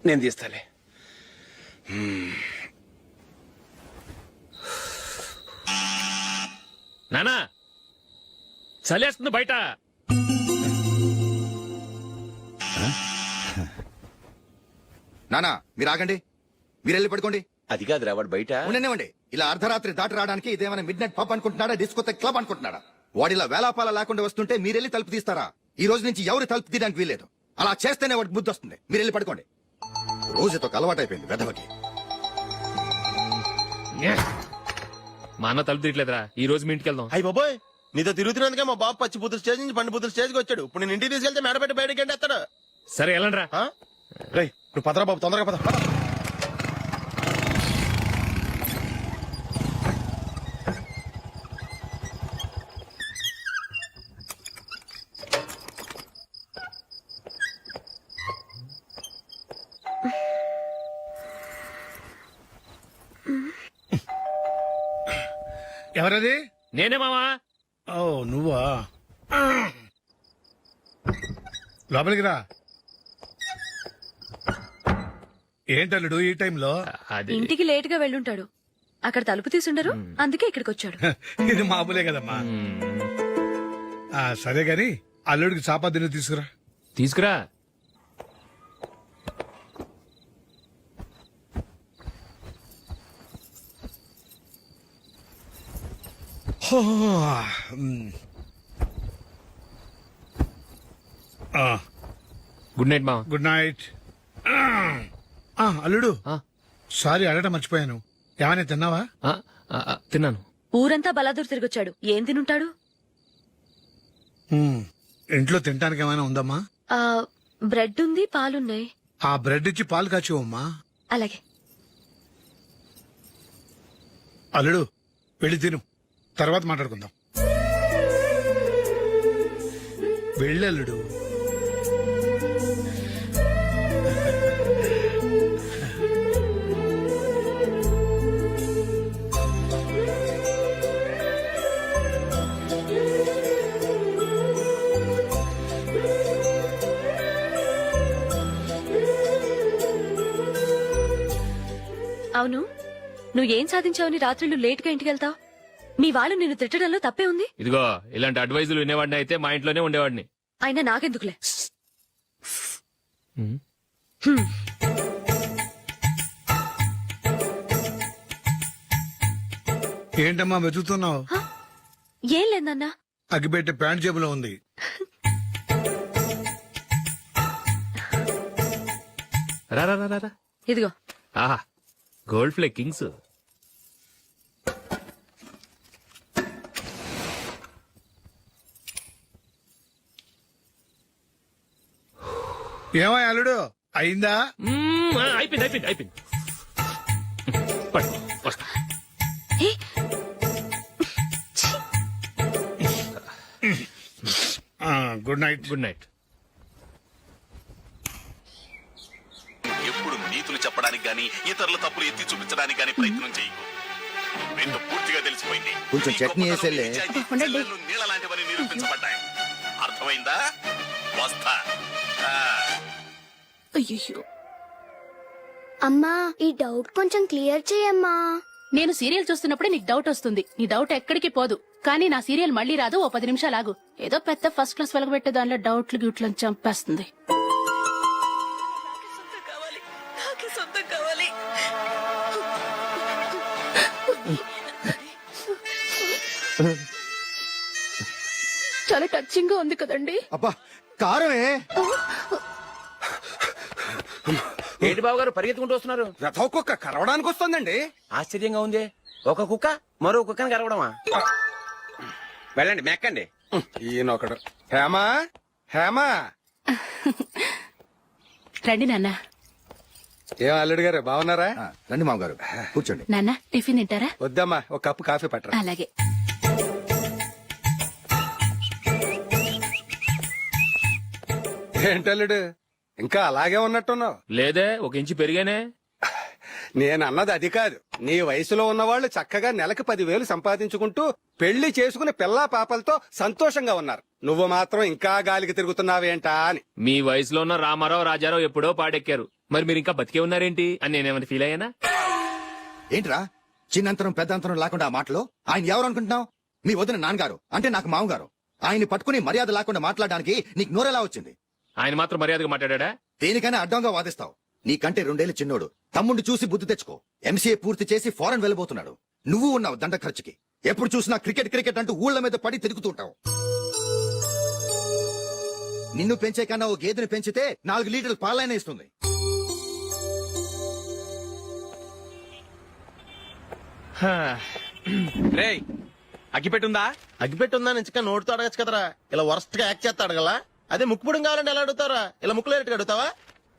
నేను తీస్తాలే. నానా చలేస్తుంది బయట. నానా మీరు ఆగండి, మీరు వెళ్ళి పడుకోండి. అది కాదురా వాడు బయట. ఉండనివ్వండి. ఇలా అర్ధరాత్రి దాటి రావడానికి ఇదేమైనా మిడ్ నైట్ పబ్ అనుకుంటున్నాడా, డిస్కోతే క్లబ్ అనుకుంటున్నాడా? వాడిలా వేలాపాల లేకుండా వస్తుంటే మీరెళ్ళి తలుపు తీస్తారా? ఈ రోజు నుంచి ఎవరు తలుపు తీయడానికి వీల్లేదు. అలా చేస్తేనే వాడికి బుద్ధి వస్తుంది. మీరు వెళ్ళి పడుకోండి. రోజుతో అలవాటైపోయింది వెధవకి. మా అన్న తలుపు తీయట్లేదురా. ఈ రోజు మీ ఇంటికి వెళ్దాం. అయ్యి బాబోయ్, నీతో తిరుగుతున్నందుకే మా బాబు పచ్చి బుద్ధుల స్టేజ్ నుంచి పండు బుద్ధుల స్టేజ్కి వచ్చాడు. ఇప్పుడు నేను ఇంటికి తీసుకెళ్తే మేడపెట్టి బయటకి ఎండేస్తాడు. సరే వెళ్ళండి రా. రేయ్ నువ్వు పదరా బాబు, తొందరగా పద. ఎవరది? నేనే మావా. ఓ నువ్వా? లోపలికి రా. ఏంటల్లుడు ఈ టైంలో? అది ఇంటికి లేట్ గా వెళ్ళుంటాడు. అక్కడ తలుపు తీసుండరు, అందుకే ఇక్కడికి వచ్చాడు. ఇది మామూలే కదమ్మా. సరే గాని అల్లుడికి చాపాదిని తీసుకురా. తీసుకురా. గుడ్ నైట్ మావా. Good night. అల్లుడు సారీ అడగటం మర్చిపోయాను. ఏమైనా తిన్నావా? తిన్నాను. ఊరంతా బలాదూర్ తిరిగొచ్చాడు, ఏం తినుంటాడు? ఇంట్లో తినడానికి ఏమైనా ఉందమ్మా? బ్రెడ్ ఉంది, పాలున్నాయి. ఆ బ్రెడ్ ఇచ్చి పాలు కాచివమ్మా. అలాగే. అల్లుడు వెళ్ళి తిను, తర్వాత మాట్లాడుకుందాం. వెళ్ళల్లుడు. అవును, నువ్వేం సాధించావని రాత్రులు లేట్ గా ఇంటికి వెళ్తావు? మీ వాళ్ళు నిన్ను తిట్టడంలో తప్పే ఉంది. ఇదిగో ఇలాంటి అడ్వైజులు వినేవాడిని అయితే మా ఇంట్లోనే ఉండేవాడిని. అయినా నాకెందుకులే. ఏంటమ్మా వెతుకుతున్నావు? ఏం లేదన్నా. అగ్గిపెట్టే ప్యాంట్ జేబులో ఉంది. రా రా రా రా. ఇదిగో. ఆహా, గోల్డ్ ఫ్లే కింగ్స్. ఏమో అల్లుడు అయిందా? అయిపోయింది అయిపోయింది అయిపోయింది. పట్టు, వస్తా. ఏ, గుడ్ నైట్. Good night. ఎప్పుడు నీతులు చెప్పడానికి గాని ఇతరుల తప్పులు ఎత్తి చూపించడానికి గాని ప్రయత్నం చేయకు. రెండు పూర్తిగా తెలిసిపోయింది. కొంచెం చట్నీ వేసేలే. నీళ్ళ లాంటివని నిరూపించబడ్డాయి. అర్థమైందా? వస్తా. అయ్యో. అమ్మా, ఈ డౌట్ కొంచెం క్లియర్ చేయమ్మా. నేను సీరియల్ చూస్తున్నప్పుడే నీకు డౌట్ వస్తుంది. నీ డౌట్ ఎక్కడికి పోదు. కానీ నా సీరియల్ మళ్ళీ రాదు. ఓ 10 నిమిషాలు ఆగు. ఏదో పెద్ద ఫస్ట్ క్లాస్ వెలగబెట్టే దానిలో డౌట్లు గ్యూట్లను చంపేస్తుంది. చాలా టచింగ్ గా ఉంది కదండి. అబ్బా కారమే. ఏంటి బాబు గారు పరిగెత్తుకుంటూ వస్తున్నారు? రథ కుక్క కరవడానికి వస్తుందండి. ఆశ్చర్యంగా ఉంది. ఒక కుక్క మరో కుక్కని కరవడమా? వెళ్ళండి మెక్కండి. ఈయనొకడు. హేమా హేమా. రండి నాన్న. ఏం అల్లుడు గారు బాగున్నారా? రండి మామగారు కూర్చోండి. నాన్న టిఫిన్ తింటారా? వద్దమ్మా, ఒక కప్పు కాఫీ పట్టరా. అలాగే. ఏంటల్లుడు ఇంకా అలాగే ఉన్నట్టున్నావు? లేదే, ఒక ఇంచు పెరిగానే. నేను అన్నది అది కాదు. నీ వయసులో ఉన్నవాళ్ళు చక్కగా నెలకు 10,000 సంపాదించుకుంటూ పెళ్లి చేసుకుని పిల్లా పాపలతో సంతోషంగా ఉన్నారు. నువ్వు మాత్రం ఇంకా గాలికి తిరుగుతున్నావేంటా అని. మీ వయసులో ఉన్న రామారావు రాజారావు ఎప్పుడో పాడెక్కారు. మరి మీరు ఇంకా బతికే ఉన్నారేంటి అని నేనేమైనా ఫీల్ అయ్యానా? ఏంట్రా చిన్నంతరం పెద్దంతరం లేకుండా ఆ మాటలో ఆయన ఎవరు అనుకుంటున్నావు? మీ వదిన నాన్నగారు అంటే నాకు మామగారు. ఆయన్ని పట్టుకుని మర్యాద లేకుండా మాట్లాడడానికి నీకు నోరెలా వచ్చింది? ఆయన మాత్రం మర్యాదగా మాట్లాడా? దేనికైనా అడ్డంగా వాదిస్తావు. నీకంటే 2 ఏళ్ల చిన్నోడు. తమ్ముడు చూసి బుద్ధి తెచ్చుకో. ఎంసీఏ పూర్తి చేసి ఫారెన్ వెళ్ళబోతున్నాడు. నువ్వు ఉన్నావు దండ ఖర్చుకి. ఎప్పుడు చూసినా క్రికెట్ క్రికెట్ అంటూ ఊళ్ళ మీద పడి తిరుగుతుంటావు. నిన్ను పెంచే కన్నా ఓ గేదెని పెంచితే 4 లీటర్లు పాలైనా ఇస్తుంది. రేయ్ అగ్గిపెట్టుందా? అగ్గిపెట్టుందా నుంచి నోటితో అడగచ్చు కదరా. ఇలా వరస్ట్ గా యాక్ట్ చేస్తా అడగలా? అదే ముక్కుపుడం కావాలంటే ఎలా అడుగుతారా? ఇలా ముక్కులేటట్టు అడుగుతావా?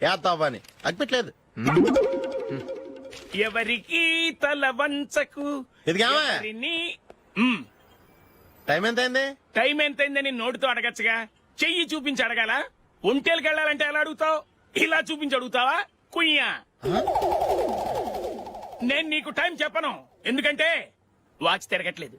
ఏత్తావా అని అగ్గిపెట్టలేదు. ఎవరికి తల వంచకు. ఇది కావా? టైం ఎంత అయింది? టైం ఎంతైందని నోటితో అడగచ్చుగా, చెయ్యి చూపించి అడగాల? ఒంటేలకు వెళ్ళాలంటే ఎలా అడుగుతావు? ఇలా చూపించి అడుగుతావా? కుయ్యా. నేను నీకు టైం చెప్పను, ఎందుకంటే వాచ్ తిరగట్లేదు.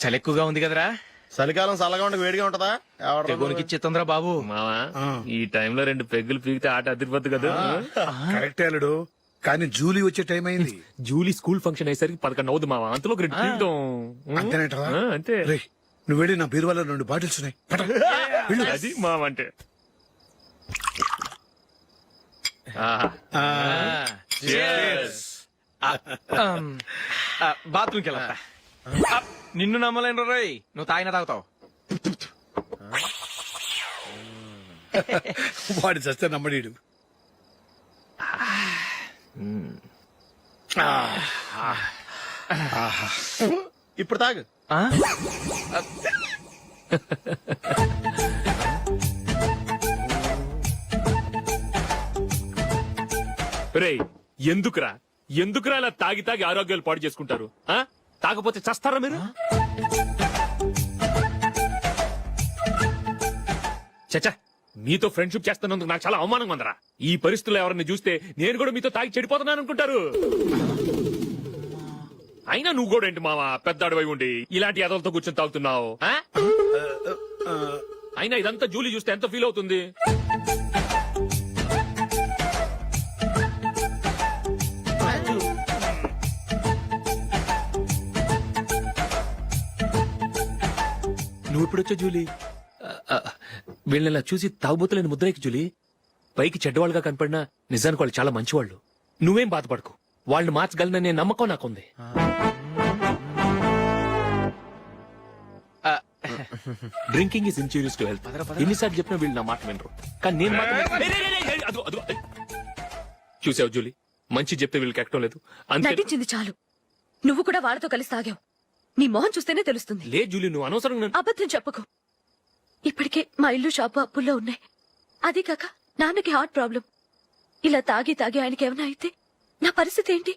చలి ఎక్కువగా ఉంది కదరా? చలికాలం చల్లగా ఉండక వేడిగా ఉంటదా? తెగోనికి ఇచ్చేతుందిరా బాబు. మావా ఈ టైంలో 2 పెగ్గులు పీకితే ఆట అదిరిపోద్దు కదా. కరెక్టే అల్లుడు, కానీ జూలీ వచ్చే టైం అయింది. జూలీ స్కూల్ ఫంక్షన్ అయ్యేసరికి 11 అవుతుంది మావా. అంతలో 2 పీకుతాం. అంతేనేటవా? అంతే. రేయ్, నువ్వు వెళ్ళి నా బీరువాలో 2 బాటిల్స్ ఉన్నాయి. పద. వెళ్ళు. అది మావా అంటే. ఆహా. బాత్రూమ్కి వెళ్ళా. నిన్ను నమ్మలేను రోయ్, నువ్వు తాగినా తాగుతావు. వాడు చస్తే నమ్మడీడు. ఇప్పుడు తాగు. రేయ్ ఎందుకురా ఇలా తాగి తాగి ఆరోగ్యాలు పాడు చేసుకుంటారు? తాగపోతే చస్తారా మీరు? చచ్చా, మీతో ఫ్రెండ్షిప్ చేస్తున్నందుకు నాకు చాలా అవమానంగా ఉందరా. ఈ పరిస్థితుల్లో ఎవరిని చూస్తే నేను కూడా మీతో తాగి చెడిపోతున్నాను అనుకుంటారు. అయినా నువ్వు కూడా ఏంటి మావా, పెద్ద అడవై ఉండి ఇలాంటి ఎదలతో కూర్చొని తాగుతున్నావు? అయినా ఇదంతా జూలీ చూస్తే ఎంత ఫీల్ అవుతుంది? నువ్వు ఇప్పుడొచ్చా జూలీ? వీళ్ళని చూసి తాగుబోతులేని ముద్రేకి జూలీ. పైకి చెడ్డవాళ్ళుగా కనపడినా నిజానికి వాళ్ళు చాలా మంచివాళ్ళు. నువ్వేం బాధపడకు, వాళ్ళని మార్చగలననే నమ్మకం నాకుంది. Drinking is injurious to health. ఎన్నిసార్లు చెప్పినా వీళ్ళు నా మాట వినరు, కానీ నేను మాత్రం. చూసావు జూలీ, మంచి చెప్తే వీళ్ళకి ఎక్కడం లేదు. అంతే. నటించింది చాలు. నువ్వు కూడా వాళ్ళతో కలిసి తాగావు. నీ మొహం చూస్తేనే తెలుస్తుంది. లే జూలీ, నువ్వు అనవసరంగా అబద్ధం చెప్పకు. ఇప్పటికే మా ఇల్లు షాపు అప్పుల్లో ఉన్నాయి. అదీ కాక నాన్నకి హార్ట్ ప్రాబ్లం. ఇలా తాగి తాగి ఆయనకి ఏమైనా అయితే నా పరిస్థితి ఏంటి?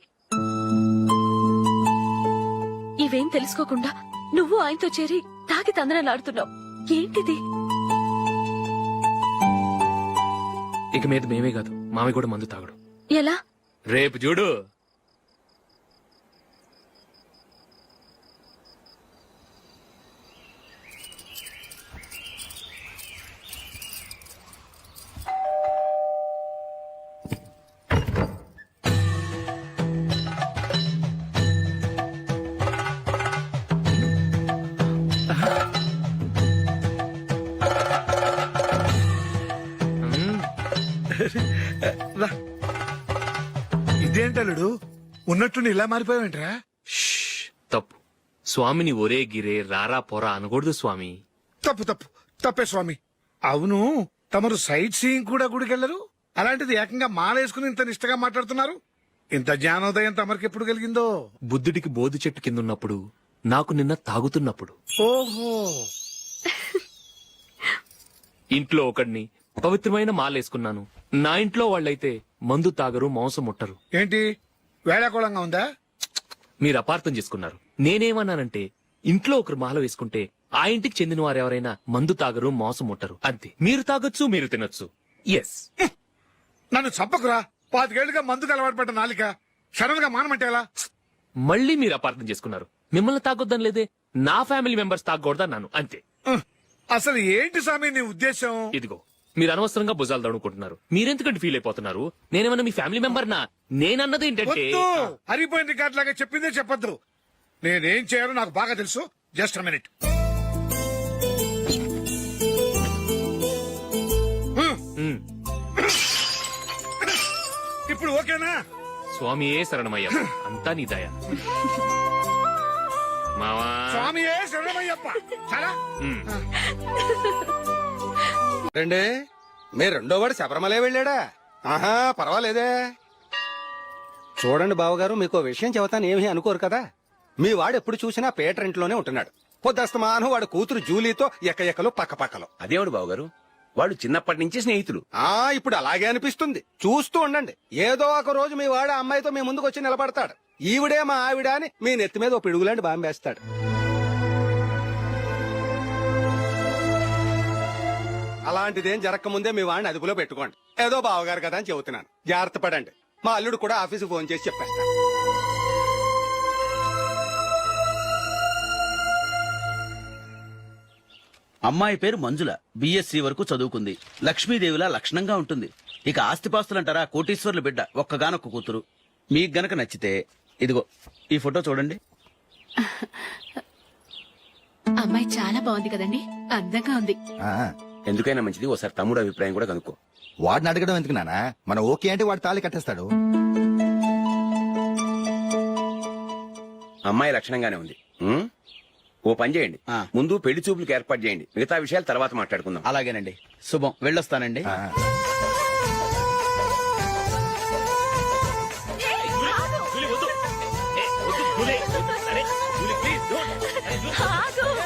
ఇవేం తెలుసుకోకుండా నువ్వు ఆయనతో చేరి తాగి తందనలాడుతున్నావు. ఏంటిది? ఇక మీద మేమే కాదు, మామి కూడా మందు తాగడు. ఎలా? రేపు చూడు. ఇదేంటల్లుడు, ఉన్నట్టుండి ఇలా మారిపోయావేంట్రా? తప్పు. స్వామిని ఒరే గిరే రారా పోరా అనకూడదు స్వామి. తప్పే స్వామి. అవును, తమరు సైట్ సీయింగ్ కూడా గుడికెళ్లరు. అలాంటిది ఏకంగా మాలేసుకుని ఇంత నిష్టగా మాట్లాడుతున్నారు. ఇంత జ్ఞానోదయం తమరికి ఎప్పుడు కలిగిందో? బుద్ధుడికి బోధి చెట్టు కింద ఉన్నప్పుడు, నాకు నిన్న తాగుతున్నప్పుడు. ఓహో. ఇంట్లో ఒకడిని పవిత్రమైన మాలేసుకున్నాను. నా ఇంట్లో వాళ్ళైతే మందు తాగరు, మాంసం ముట్టరు. ఏంటి వేళాకోళంగా ఉందా? మీరు అపార్థం చేసుకున్నారు. నేనేమన్నానంటే, ఇంట్లో ఒకరు మాల వేసుకుంటే ఆ ఇంటికి చెందిన వారు ఎవరైనా మందు తాగరు, మాంసం ముట్టరు, అంతే. మీరు తాగొచ్చు, మీరు తినొచ్చు. ఎస్. నన్ను చంపకురా. 25 ఏళ్లుగా మందుకు అలవాటు పడ్డ నాలిక సడన్ గా మానమంటే ఎలా? మళ్ళీ మీరు అపార్థం చేసుకున్నారు. మిమ్మల్ని తాగొద్దని లేదే, నా ఫ్యామిలీ మెంబర్స్ తాగకూడదన్నాను అంతే. అసలు ఏంటి స్వామి నీ ఉద్దేశం? ఇదిగో మీరు అనవసరంగా భుజాలు దడుకుంటున్నారు. మీరెందుకంటే ఫీల్ అయిపోతున్నారు? నేనేమన్నా మీ ఫ్యామిలీ మెంబర్ నా? నేనన్నది ఏంటంటే వద్దు, హరిపోయిన రికార్డ్ లాగా చెప్పిందే చెప్పొద్దు. నేనేం చేయాలో నాకు బాగా తెలుసు. Just a minute. ఇప్పుడు ఓకేనా? స్వామియే శరణమయ్య, అంతా నీ దయ. మావా స్వామియే శరణమయ్యప్ప. చాలా రండి, మీరు రెండో వాడు శబరిమలే వెళ్ళాడా? ఆహా, పర్వాలేదే. చూడండి బావగారు, మీకు ఓ విషయం చెబుతాను, ఏమీ అనుకోరు కదా. మీ వాడు ఎప్పుడు చూసినా పేటర్ ఇంట్లోనే ఉంటున్నాడు. పొద్దస్తమానం వాడు కూతురు జూలీతో ఎక్కలు పక్కపక్కలు. అదేమిడు బావగారు, వాళ్ళు చిన్నప్పటి నుంచి స్నేహితులు. ఇప్పుడు అలాగే అనిపిస్తుంది. చూస్తూ ఉండండి, ఏదో ఒక రోజు మీ వాడు ఆ అమ్మాయితో మీ ముందుకు వచ్చి నిలబడతాడు. ఈవిడే మా ఆవిడ అని మీ నెత్తి మీద ఓ పిడుగులాంటి బాంబేస్తాడు. అలాంటిదేం జరగకముందే మీ వాడిని అదుపులో పెట్టుకోండి. ఏదో బావగారు కదా అని చెబుతున్నాను, జాగ్రత్త పడండి. మా అల్లుడు కూడా ఆఫీసుకు ఫోన్ చేసి చెప్పేస్తాను. అమ్మాయి పేరు మంజుల, బిఎస్సి వరకు చదువుకుంది. లక్ష్మీదేవిలా లక్షణంగా ఉంటుంది. ఇక ఆస్తిపాస్తులంటారా, కోటీశ్వర్లు బిడ్డ, ఒక్కగానొక్క కూతురు. మీకు గనక నచ్చితే ఇదిగో ఈ ఫోటో చూడండి. అమ్మాయి చాలా బాగుంది కదండి, అందంగా ఉంది. ఎందుకైనా మంచిది ఓసారి తమ్ముడు అభిప్రాయం కూడా కనుక్కో. వాడిని అడగడం ఎందుకు నానా? మనం ఓకే అంటే వాడు తాళి కట్టేస్తాడు. అమ్మాయి లక్షణంగానే ఉంది. ఓ పని చేయండి, ముందు పెళ్లి చూపులకు ఏర్పాటు చేయండి. మిగతా విషయాలు తర్వాత మాట్లాడుకుందాం. అలాగేనండి, శుభం, వెళ్ళొస్తానండి. జూలీ, వద్దు. ఏ, వద్దు, జూలీ. అరే, జూలీ, please, don't. అరే, జూలీ.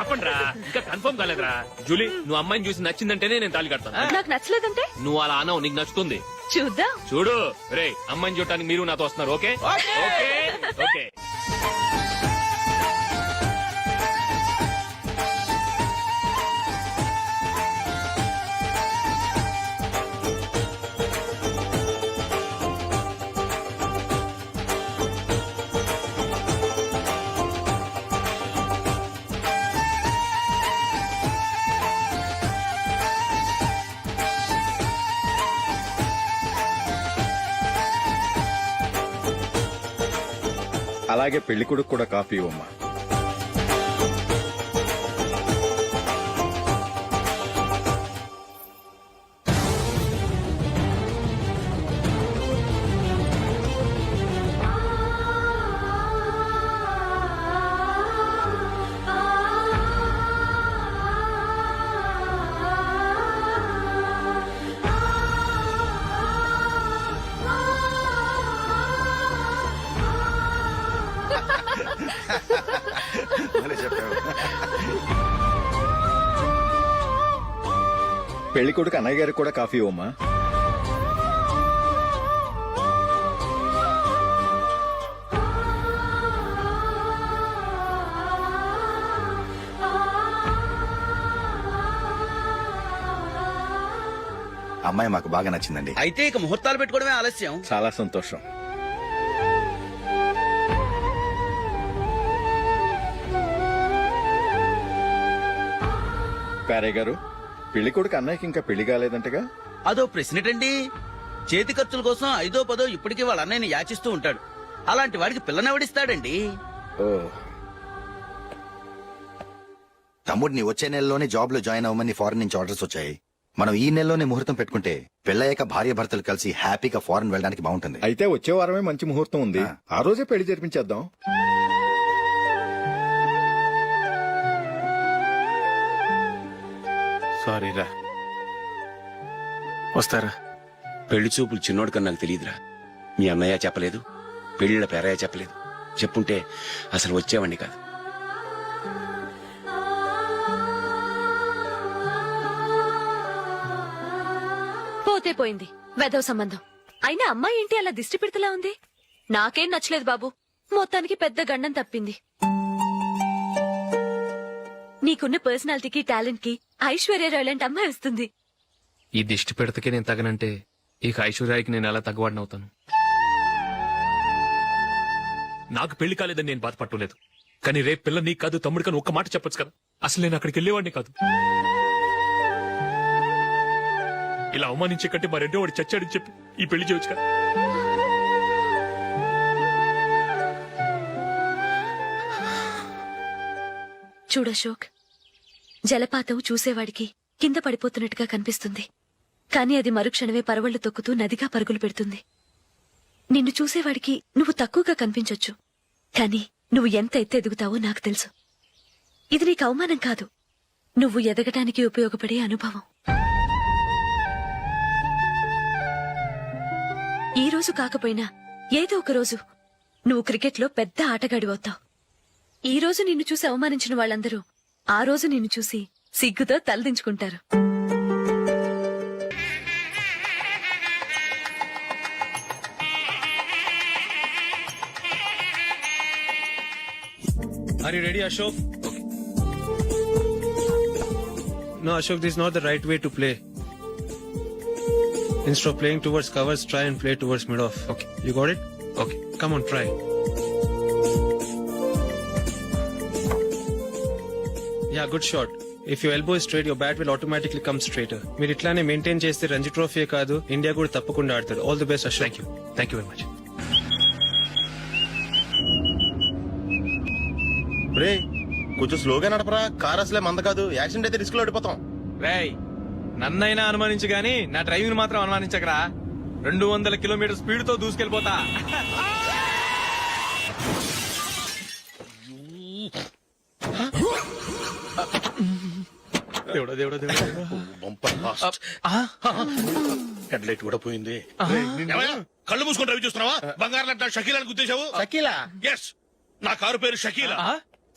ఆపండ్రా, ఇంకా కన్ఫర్మ్ కాలేదురా. జూలీ, నువ్వు అమ్మాయిని చూసి నచ్చిందంటేనే నేను తాళి కడతాను. నాకు నచ్చలేదంటే నువ్వు అలా అనవు, నీకు నచ్చుతుంది. చూద్దాం. చూడు రే, అమ్మాయిని చూడటానికి మీరు నాతో వస్తున్నారు. Okay okay okay. అలాగే పెళ్లి కొడుకు కూడా కాఫీ ఇవ్వమ్మా. పెళ్లి కొడుకు అన్నయ్య గారికి కూడా కాఫీ ఇవ్వమ్మా. అమ్మాయి మాకు బాగా నచ్చిందండి. అయితే ఇక ముహూర్తాలు పెట్టుకోవడమే ఆలస్యం. చాలా సంతోషం. పేరయ్య గారు, పెళ్లి కొడుకు అన్నయ్యకి ఇంకా పెళ్లి కాలేదంటగా? అదో ప్రశ్నటండి. చేతి ఖర్చుల కోసం 5ో 10 ఇప్పటికీ వాళ్ళ అన్నయ్యని యాచిస్తూ ఉంటాడు. అలాంటి వాడికి పిల్లనెవడిస్తాడండి? ఓ, తమ్ముడిని వచ్చే నెలలోనే జాబ్ లో జాయిన్ అవ్వమని ఫారెన్ నుంచి ఆర్డర్స్ వచ్చాయి. మనం ఈ నెలలోనే ముహూర్తం పెట్టుకుంటే పెళ్ళయ్యాక భార్య భర్తలు కలిసి హ్యాపీగా ఫారెన్ వెళ్ళడానికి బాగుంటుంది. అయితే వచ్చే వారమే మంచి ముహూర్తం ఉంది, ఆ రోజే పెళ్లి జరిపించేద్దాం. సారీరా, వస్తారా? పెళ్లి చూపులు చిన్నోడు కన్నా నాకు తెలియదురా. మీ అన్నయ్య చెప్పలేదు, పెళ్లిళ్ళ పేరయ్య చెప్పలేదు. చెప్పుంటే అసలు వచ్చేవాడిని కాదు. పోతే పోయింది వెదవ సంబంధం. అయినా అమ్మాయి ఏంటి అలా దిష్టి పెడతలా ఉంది? నాకేం నచ్చలేదు బాబు. మొత్తానికి పెద్ద గండం తప్పింది. నీకున్న పర్సనాలిటీకి టాలెంట్ కి ఐశ్వర్య రాయ్ లాంటి అమ్మాయి వస్తుంది. ఈ దిష్టి పెడతకే నేను తగనంటే ఇక ఐశ్వర్యాకి నేను ఎలా తగ్గవాడినవుతాను. నాకు పెళ్లి కాలేదని నేను బాధపడలేదు, కానీ రేపు పిల్ల నీకు కాదు తమ్ముడు కానీ ఒక్క మాట చెప్పొచ్చు కదా. అసలు నేను అక్కడికి వెళ్ళేవాడిని కాదు. ఇలా అవమానించే కంటే మా రెండో వాడు చచ్చాడని చెప్పి ఈ పెళ్లి చేయొచ్చు కదా. చూడశోక్, జలపాతం చూసేవాడికి కింద పడిపోతున్నట్టుగా కనిపిస్తుంది, కానీ అది మరుక్షణమే పరవళ్లు తొక్కుతూ నదిగా పరుగులు పెడుతుంది. నిన్ను చూసేవాడికి నువ్వు తక్కువగా కనిపించొచ్చు, కానీ నువ్వు ఎంత ఎత్తు ఎదుగుతావో నాకు తెలుసు. ఇది నీకు అవమానం కాదు, నువ్వు ఎదగటానికి ఉపయోగపడే అనుభవం. ఈ రోజు కాకపోయినా ఏదో ఒక రోజు నువ్వు క్రికెట్లో పెద్ద ఆటగాడివవుతావు. ఈ రోజు నిన్ను చూసి అవమానించిన వాళ్ళందరూ ఆ రోజు నిన్ను చూసి సిగ్గుతో తలదించుకుంటారు. Are you ready, Ashok? Okay. No, Ashok, this is not the right way to play. Instead of playing towards covers, try and play towards mid-off. Okay. You got it? Okay. Come on, try. Yeah, good shot. If your elbow is straight, your bat will automatically come straighter. మీరు ఇట్లానే maintain చేస్తే Ranji trophy కాదు, India కూడా తప్పకుండా ఆడతాడు. All the best, Ashok. Thank you very much. రే కొంచెం స్లోగా నడపరా, కార్ అసలే మంద కాదు, యాక్సిడెంట్ అయితే రిస్క్ లో ఓడిపోతాం. రేయ్, నన్నైనా అనుమానించు గాని నా డ్రైవింగ్ మాత్రం అనుమానించకరా. 200 కిలోమీటర్ స్పీడ్ తో దూసుకెళ్ళిపోతా. దేవుడా దేవుడా దేవుడా, బంపర్ ఫాస్ట్. హెడ్ లైట్ కూడా పోయింది. కళ్ళు మూసుకొని రవి చూస్తున్నావా? బంగారం లాంటి షకీలాని గుర్తించావు? షకీలా? ఎస్, నా కారు పేరు Shakeela.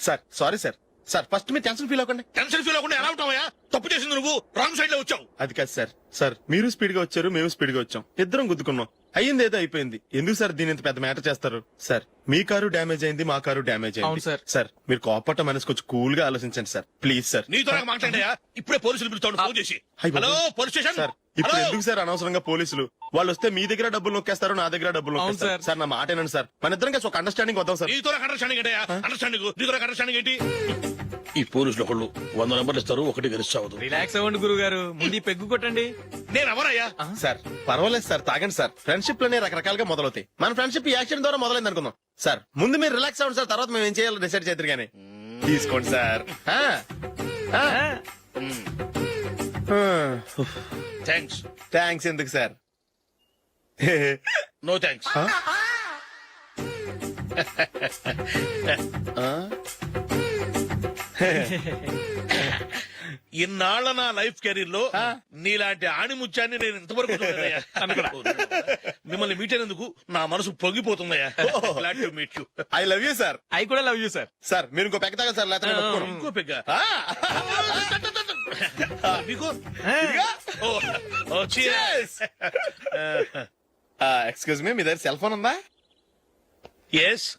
Sir sorry sir. Sir first మీరు టెన్షన్ ఫీల్ అవ్వకండి. టెన్షన్ ఫీల్ అవ్వకుండా ఎలా ఉంటావయ్యా? తప్పు చేసింది నువ్వు, రాంగ్ సైడ్ లో వచ్చావు. అది కాదు సార్. సార్ మీరు స్పీడ్ గా వచ్చారు, మేము స్పీడ్ గా వచ్చాం, ఇద్దరం గుద్దుకున్నాం. అయ్యింది ఏదో అయిపోయింది. ఎందుకు సార్ దీని ఇంత పెద్ద మ్యాటర్ చేస్తారు? సార్ మీ కారు డ్యామేజ్ అయింది, మా కారు డ్యామేజ్ అవును అయింది. సార్. సార్ మీరు కోపట్ట మనసు కొంచెం కూల్ గా ఆలోచించండి సార్, ప్లీజ్ సార్. నీతో నాకు మాట్లాడాయా? ఇప్పుడే పోలీసులు పిలుస్తాను, ఫోన్ చేసి. అయ్ బాబోయ్. Hello police station. సార్ ఇప్పుడు హలో? ఎందుకు సార్ అనవసరంగా పోలీసులు? వాళ్ళు వస్తే మీ దగ్గర డబ్బులు నొక్కేస్తారు, నా దగ్గర డబ్బులు అవును నొక్కేస్తారు. సార్. సార్ నా మాట ఏనండి సార్, మన ఇద్దరం కలిసి ఒక అండర్స్టాండింగ్ వద్దాం సార్. నీతో నాకు అండర్స్టాండింగ్ ఏంటయ్యా? అండర్స్టాండింగ్ నీతో నాకు అండర్స్టాండింగ్ ఏంటి? ఈ పోలీసులు ఒకళ్ళు 100 నెంబర్లు ఇస్తారు, ఒకటి గెలిచావదు. రిలాక్స్ అవ్వండి గురువు గారు, ముందు ఈ పెగ్గు కొట్టండి. నేను ఎవరయ్యా? సార్ పర్వాలేదు సార్, తాగండి సార్. ఫ్రెండ్షిప్ లోనే రకరకాలుగా మొదలవుతాయి. మన ఫ్రెండ్షిప్ ఈ యాక్సిడెంట్ ద్వారా మొదలైంది అనుకుందాం. సార్ ముందు మీరు రిలాక్స్ అవ్వండి సార్, తర్వాత మేము ఏం చేయాలో డిసైడ్ చేద్దరు గానీ. తీసుకోండి సార్. థ్యాంక్స్. థ్యాంక్స్ ఎందుకు సార్? No thanks. ఇన్నాళ్ల నా లైఫ్ కెరీర్ లో నీలాంటి ఆణిముత్యాన్ని నేను ఇంతవరకు చూడలేదయ్యా. మిమ్మల్ని మీట్ అయినందుకు నా మనసు పొంగిపోతుందయ్యా. Glad to meet you. I love you sir. I కూడా లవ్ యూ సార్. సార్ మీరు ఇంకో పెక్క తాగండి సార్, లేకపోతే నేను ఒప్పుకోను. ఇంకో పెగ్గ మీకు? ఎక్స్క్యూజ్ మీ, మీ దగ్గర సెల్ ఫోన్ ఉందా? ఎస్,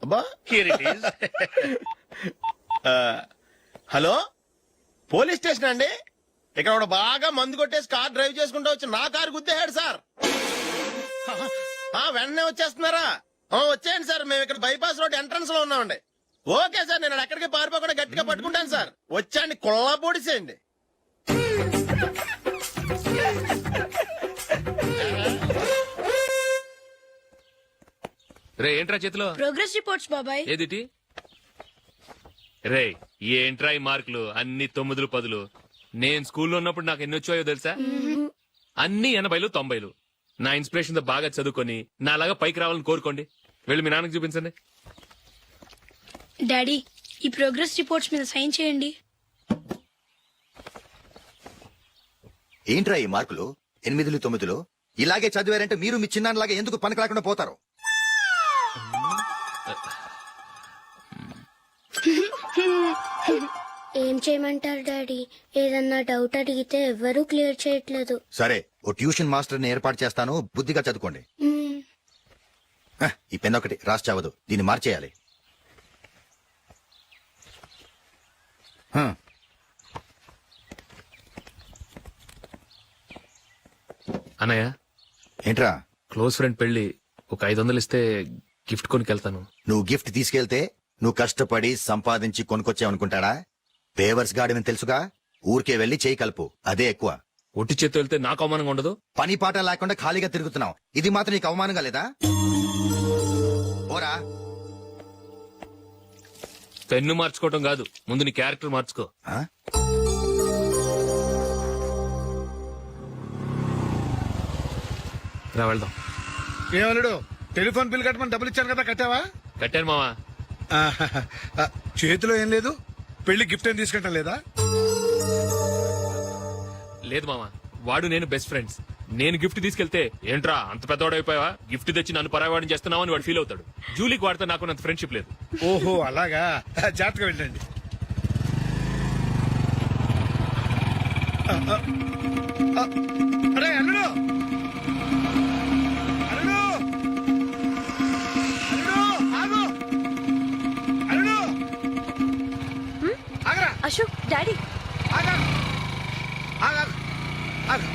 అబ్బా here it is. Hello police station అండి. ఇక్కడ ఒక బాగా మందు కొట్టేసి కార్ డ్రైవ్ చేసుకుంటూ వచ్చి నా కారు గుద్దేశాడు సార్. వెంటనే వచ్చేస్తున్నారా? వచ్చేయండి సార్, మేము ఇక్కడ బైపాస్ రోడ్ ఎంట్రన్స్ లో ఉన్నామండి. ఓకే సార్, నేను ఎక్కడికి పారిపోకుండా గట్టిగా పట్టుకుంటాను సార్. వచ్చాండి, కుళ్ళ పొడిసేయండి. రే ఏంట్రా చేతిలో? ప్రోగ్రెస్ రిపోర్ట్స్ బాబాయ్. ఏదిటి? రే ఏంట్రా ఈ మార్కులు అన్ని 9లు 10లు? నేను స్కూల్లో ఉన్నప్పుడు నాకు ఎన్ని వచ్చాయో తెలుసా? అన్ని 80లు 90లు. నా ఇన్స్పిరేషన్ తో బాగా చదువుకొని నాలాగా పైకి రావాలని కోరుకోండి. వెళ్ళి మీ నాన్నకి చూపించండి. డాడీ, ఈ ప్రోగ్రెస్ రిపోర్ట్స్ మీద సైన్ చేయండి. ఏంట్రా ఈ మార్కులు 8, 9? ఇలాగే చదివారంటే మీరు మీ చిన్నాన్నలాగా ఎందుకు పనికి రాకుండా పోతారు? ఏం చేయమంటారు డాడీ? ఏదన్నా డౌట్ అడిగితే ఎవ్వరూ క్లియర్ చేయట్లేదు. సరే, ఓ ట్యూషన్ మాస్టర్ ని ఏర్పాటు చేస్తాను, బుద్ధిగా చదువుకోండి. ఈ పెన్ ఒకటి రాసి చావదు, దీన్ని మార్చేయాలి. అన్నయ్య ఏంట్రా క్లోజ్ ఫ్రెండ్ పెళ్లి ఒక 500 ఇస్తే గిఫ్ట్ కొనుకెళ్తాను. నువ్వు గిఫ్ట్ తీసుకెళ్తే నువ్వు కష్టపడి సంపాదించి కొనుక్కొచ్చావనుకుంటాడా? పేవర్స్ గార్డెన్ తెలుసుగా, ఊరికే వెళ్లి చేయి కలుపు, అదే ఎక్కువ. ఒట్టి చేత్తో వెళ్తే నాకు అవమానంగా ఉండదు? పని పాట లేకుండా ఖాళీగా తిరుగుతున్నావు, ఇది మాత్రం నీకు అవమానంగా లేదా? పోరా. పెన్ను మార్చుకోవటం కాదు, ముందు నీ క్యారెక్టర్ మార్చుకో. ఆ? రా వెళ్దాం. ఏమలుడు, టెలిఫోన్ బిల్ కట్టమని డబ్బులు ఇచ్చాను కదా, కట్టావా? కట్టాను మావా. చేతిలో ఏం లేదు, పెళ్లి గిఫ్ట్ ఏం తీసుకుంటా లేదా? లేదు మావా, వాడు నేను బెస్ట్ ఫ్రెండ్స్. నేను గిఫ్ట్ తీసుకెళ్తే ఏంట్రా అంత పెద్దవాడైపోయావా, గిఫ్ట్ తెచ్చి నన్ను పరాయవాడిని చేస్తున్నావని వాడు ఫీల్ అవుతాడు. జూలీకి వాడితే నాకు అంత ఫ్రెండ్షిప్ లేదు. ఓహో అలాగా, జాగ్రత్తగా వెళ్ళండి. అరే అల్లుడు, అల్లుడు, అల్లుడు, ఆగు, అల్లుడు, ఆగరా, అశోక్, డాడీ. ఆగా, ఆగా, ఆగు,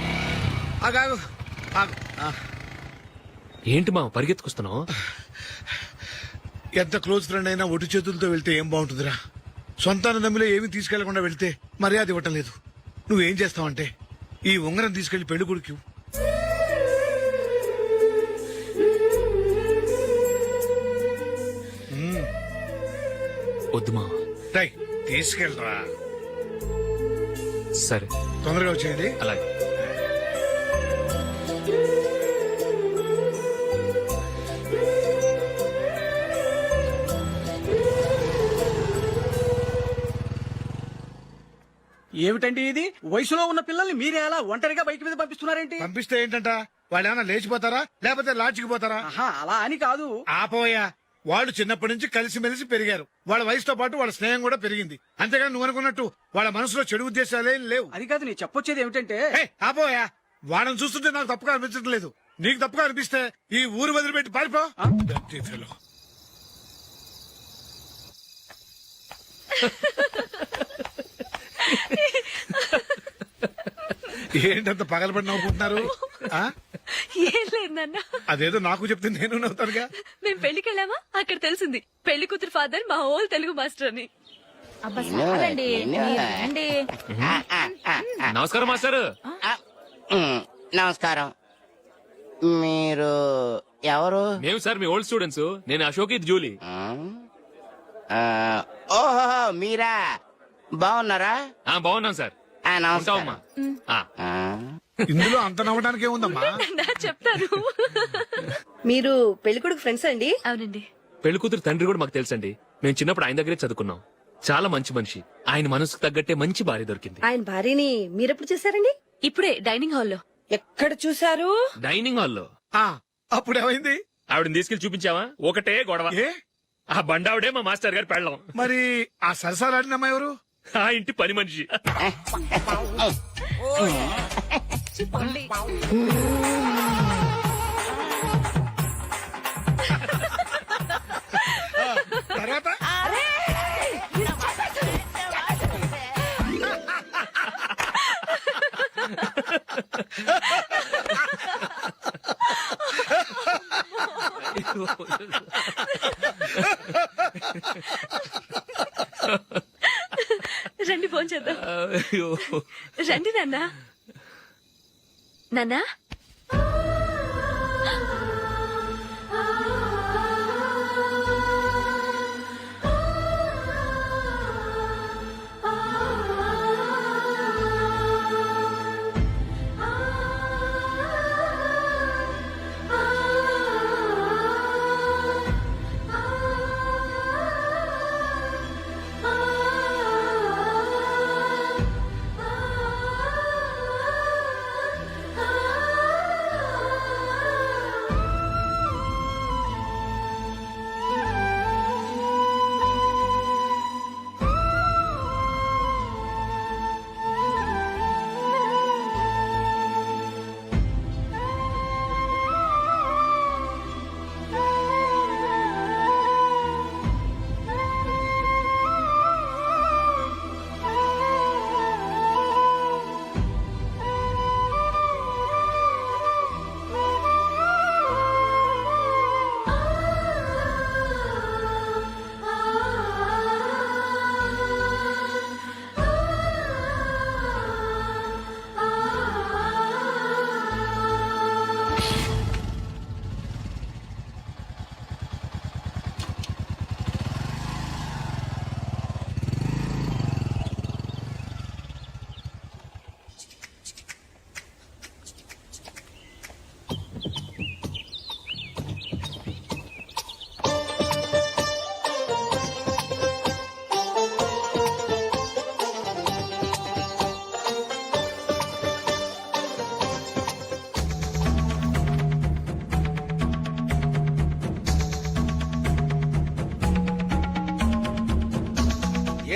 ఆగాగు, ఆగు. ఏంటి మావ పరిగెత్తుకొస్తున్నావు? ఎంత క్లోజ్ ఫ్రెండ్ అయినా ఒటి చేతులతో వెళ్తే ఏం బాగుంటుందిరా? సొంతాన దమ్మిలో ఏమీ తీసుకెళ్లకుండా వెళ్తే మర్యాద ఇవ్వటం లేదు. నువ్వేం చేస్తావంటే ఈ ఉంగరం తీసుకెళ్లి పెళ్లి కొడుకు. వద్దు మావ. రై తీసుకెళ్ళరా. సరే తొందరగా వచ్చేయండి. అలాగే. ఏమిటండి ఇది? వయసులో ఉన్న పిల్లల్ని మీరే అలా ఒంటరిగా బైక్ మీద పంపిస్తున్నారేంటి? పంపిస్తే ఏంటంట, వాళ్ళు ఏమైనా లేచిపోతారా లేకపోతే లాడ్జికి పోతారా? అలా అని కాదు. ఆపోయా, వాళ్ళు చిన్నప్పటి నుంచి కలిసిమెలిసి పెరిగారు. వాళ్ళ వయసుతో పాటు వాళ్ళ స్నేహం కూడా పెరిగింది. అంతేగాని నువ్వు అనుకున్నట్టు వాళ్ళ మనసులో చెడు ఉద్దేశాలేం లేవు. అది కాదు, నేను చెప్పొచ్చేది ఏమిటంటే, ఆపోయా, వాళ్ళని చూస్తుంటే నాకు తప్పుగా అనిపించడం లేదు. నీకు తప్పుగా అనిపిస్తే ఈ ఊరు వదిలిపెట్టి పారిపో. Dirty fellow. ఏంటంత పగలబడి నవ్వుకుంటున్నారు? ఏం లేదు నాన్న. అదేదో నాకు చెప్తే నేను నవ్వుతానుగా. మేము పెళ్లికి వెళ్ళామా, అక్కడ తెలిసింది పెళ్లి కూతురు ఫాదర్ మా హోల్ తెలుగు మాస్టర్ అని. నమస్కారం మాస్టర్. నమస్కారం. మీరు ఎవరు? మేము సార్ మీ ఓల్డ్ స్టూడెంట్స్. నేను అశోక్, ఇది జూలీ. ఓహో మీరా, బాగున్నారా? బాగున్నాం సార్. నమస్కారం. ఇందులో అంత నవ్వడానికి ఏముందమ్మా? చెప్తాను. మీరు పెళ్లి కొడుకు ఫ్రెండ్స్ అండి? అవునండి. పెళ్లి కూతురు తండ్రి కూడా మాకు తెలుసండి. మేము చిన్నప్పుడు ఆయన దగ్గరే చదువుకున్నాం. చాలా మంచి మనిషి. ఆయన మనసుకు తగ్గట్టే మంచి భార్య దొరికింది. ఆయన భార్యని మీరెప్పుడు చూసారండి? ఇప్పుడే డైనింగ్ హాల్లో. ఎక్కడ చూసారు? డైనింగ్ హాల్లో. అప్పుడు ఏమైంది? ఆవిడని తీసుకెళ్లి చూపించావా? ఒకటే గొడవ. ఆ బండావిడే మా మాస్టర్ గారు పెళ్ళం. మరి ఆ సరసాలాడిన అమ్మాయి ఎవరు? ఆ ఇంటి పని మనిషి. తర్వాత రండి ఫోన్ చేద్దాం. రండి నాన్న. నాన్న,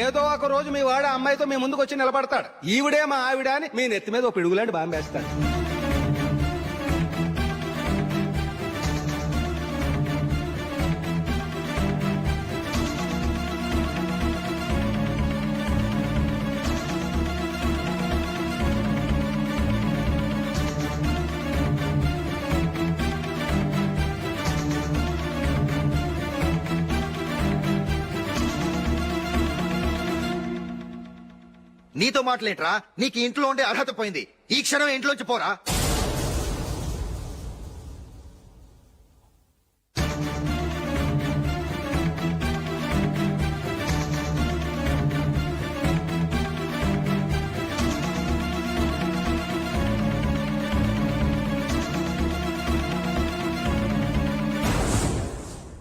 ఏదో ఒక రోజు మీ వాడు అమ్మాయితో మీ ముందుకు వచ్చి నిలబడతాడు. ఈవిడే మా ఆవిడ అని మీ నెత్తి మీద ఓ పిడుగులాంటి బాంబేస్తాడు. నీతో మాటలేంట్రా? నీకు ఇంట్లో ఉండే అర్హత పోయింది. ఈ క్షణం ఇంట్లోంచి పోరా.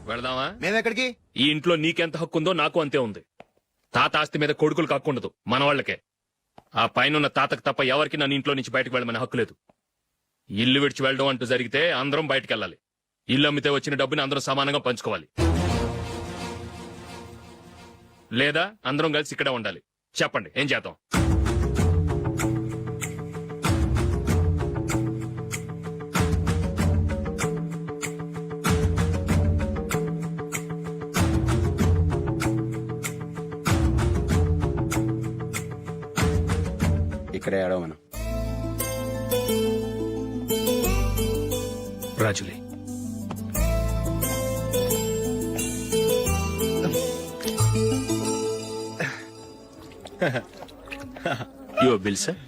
వెళదామా? మేమెక్కడికి? ఈ ఇంట్లో నీకెంత హక్కు ఉందో నాకు అంతే ఉంది. తాత ఆస్తి మీద కొడుకులు కాకుండదు, మన వాళ్ళకే. ఆ పైన తాతకు తప్ప ఎవరికి నన్ను ఇంట్లో నుంచి బయటకు వెళ్ళమని హక్కు లేదు. ఇల్లు విడిచి వెళ్ళడం అంటూ జరిగితే అందరం బయటకు వెళ్ళాలి. ఇల్లు అమ్మితే వచ్చిన డబ్బుని అందరం సమానంగా పంచుకోవాలి. లేదా అందరం కలిసి ఇక్కడే ఉండాలి. చెప్పండి, ఏం చేద్దాం? ఇక్కడే ఆడమను. రాజులే, యువర్ బిల్ సార్.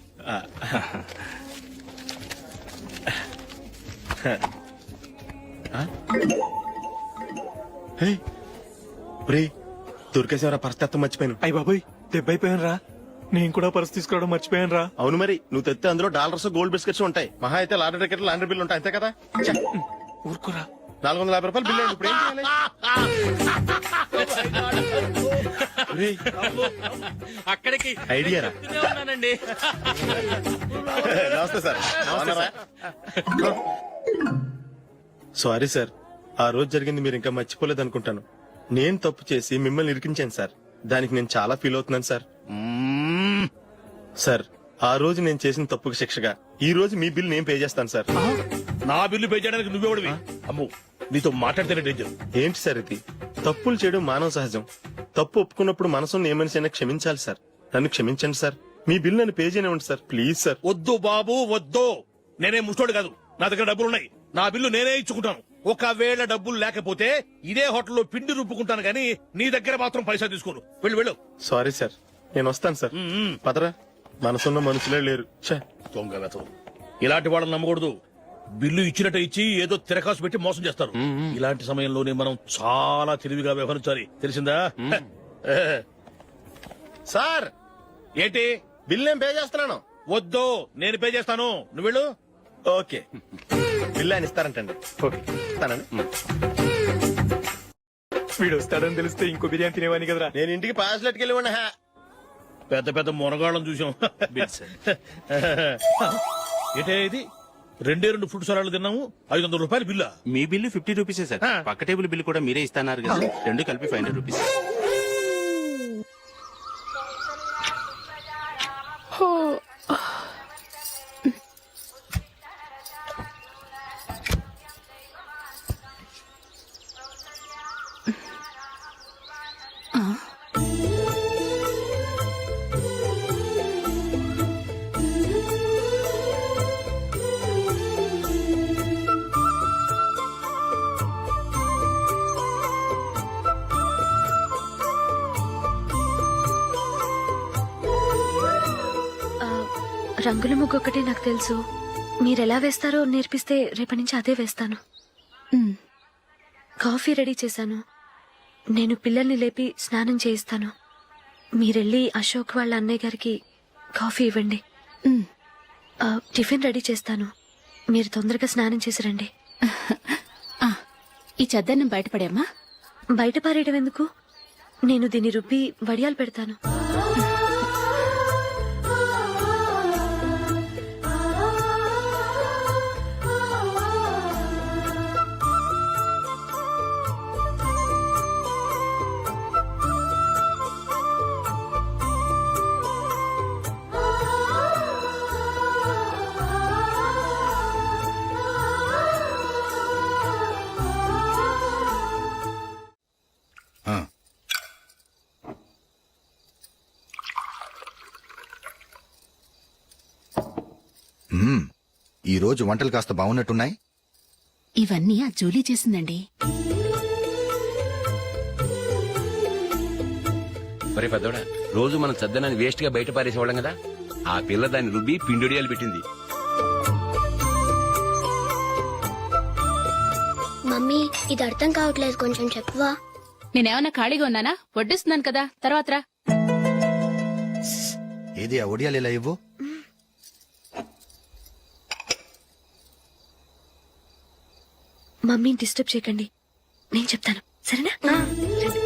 దొరికేసేవరా పరిస్థితి మర్చిపోయాను. అయ్య బాబాయ్, దెబ్బైపోయాను రా. నేను కూడా పర్స్ తీసుకురావడం మర్చిపోయాను రా. అవును మరి, నువ్వు తెస్తే అందులో డాలర్స్ గోల్డ్ బిస్కెట్స్ ఉంటాయి. మహా అయితే లాటరీ టికెట్ లాండ్రీ బిల్ ఉంటాయి, అంతే కదా. ఊరుకోరా. 450 రూపాయలు బిల్. ఇప్పుడు ఏం చేయాలి? అక్కడికి ఐడియా రా. ఉన్నానండి. నమస్తే సార్. సారీ సార్, ఆ రోజు జరిగింది మీరు ఇంకా మర్చిపోలేదు అనుకుంటాను. నేను తప్పు చేసి మిమ్మల్ని ఇరికించాను సార్. దానికి నేను చాలా ఫీల్ అవుతున్నాను సార్. సార్, ఆ రోజు నేను చేసిన తప్పుకు శిక్షగా ఈ రోజు మీ బిల్ నేను పే చేస్తాను సార్. నా బిల్లు పే చేయడానికి నువ్వెవడివి? అమ్మో, నీతో మాట్లాడితేనే డేంజర్. ఏంటి సార్ ఇది? తప్పులు చేయడం మానవ సహజం. తప్పు ఒప్పుకున్నప్పుడు మనసును ఏ మనిషి అయినా క్షమించాలి సార్. నన్ను క్షమించండి సార్. మీ బిల్ నన్ను పే చేయనివ్వండి సార్, ప్లీజ్ సార్. వద్దు బాబు, వద్దు. నేనే ముష్టోడు కాదు, నా దగ్గర డబ్బులున్నాయి. నా బిల్లు నేనే ఇచ్చుకుంటాను. ఒకవేళ డబ్బులు లేకపోతే ఇదే హోటల్లో పిండి రుబ్బుకుంటాను, కానీ నీ దగ్గర మాత్రం పైసా తీసుకోను. వెళ్ళు వెళ్ళు. సారీ సార్, నేను వస్తాను సార్. పదరా, మనసున్న మనుషులే లేరు. దొంగ వెతవు. ఇలాంటి వాళ్ళని నమ్మకూడదు. బిల్లు ఇచ్చినట్టు ఇచ్చి ఏదో తిరకాసు పెట్టి మోసం చేస్తారు. ఇలాంటి సమయంలోనే మనం చాలా తెలివిగా వ్యవహరించాలి, తెలిసిందా? సార్, ఏంటి? బిల్ నేను పే చేస్తున్నాను. వద్దు, నేను పే చేస్తాను, నువ్వు వెళ్ళు. ఓకే, బిల్ ఆయన ఇస్తారంటండి. ఓకే, ఇస్తానండి. వీడు వస్తాడని తెలిస్తే ఇంకో బిర్యానీ తినేవాని కదరా. నేను ఇంటికి పాస్లెట్కి వెళ్ళి ఉన్నా. పెద్ద పెద్ద మునగాళ్ళం చూసాం. ఏంటే ఇది? 2 ఫుడ్ సలాడ్లు తిన్నాము, 500 రూపాయలు బిల్లా? మీ బిల్లు 50 రూపీసే సార్. పక్క టేబుల్ బిల్లు కూడా మీరే ఇస్తున్నారు కదా, రెండు కలిపి 500 రూపీస్. రంగుల ముగ్గు ఒకటే నాకు తెలుసు. మీరెలా వేస్తారో నేర్పిస్తే రేపటి నుంచి అదే వేస్తాను. కాఫీ రెడీ చేశాను. నేను పిల్లల్ని లేపి స్నానం చేయిస్తాను. మీరెళ్ళి అశోక్ వాళ్ళ అన్నయ్య గారికి కాఫీ ఇవ్వండి. టిఫిన్ రెడీ చేస్తాను. మీరు తొందరగా స్నానం చేసి రండి. ఈ చెద్దన్నం బయటపడేమ్మా. బయట పారేయడం ఎందుకు? నేను దీన్ని రుబ్బి వడియాలు పెడతాను. ఈ రోజు వంటలు కాస్త బాగున్నట్టున్నాయి. ఇవన్నీ ఆ జూలీ చేసిందండి. ఒరే పెద్దోడా, రోజు మనం చద్దనాన్ని వేస్ట్ గా బయట పారేసేవాళ్ళం కదా, ఆ పిల్ల దాన్ని రుబ్బి పిండిడియాలు పెట్టింది. మమ్మీ ఇది అర్థం కావట్లేదు, కొంచెం చెప్పవా? నేనేమన్నా ఖాళీగా ఉన్నానా? వడ్డిస్తున్నాను కదా, తర్వాత రా. ఏది ఆ ఒడియాలు ఇలా ఇవ్వు. మమ్మీని డిస్టర్బ్ చేయకండి, నేను చెప్తాను సరేనా? రండి.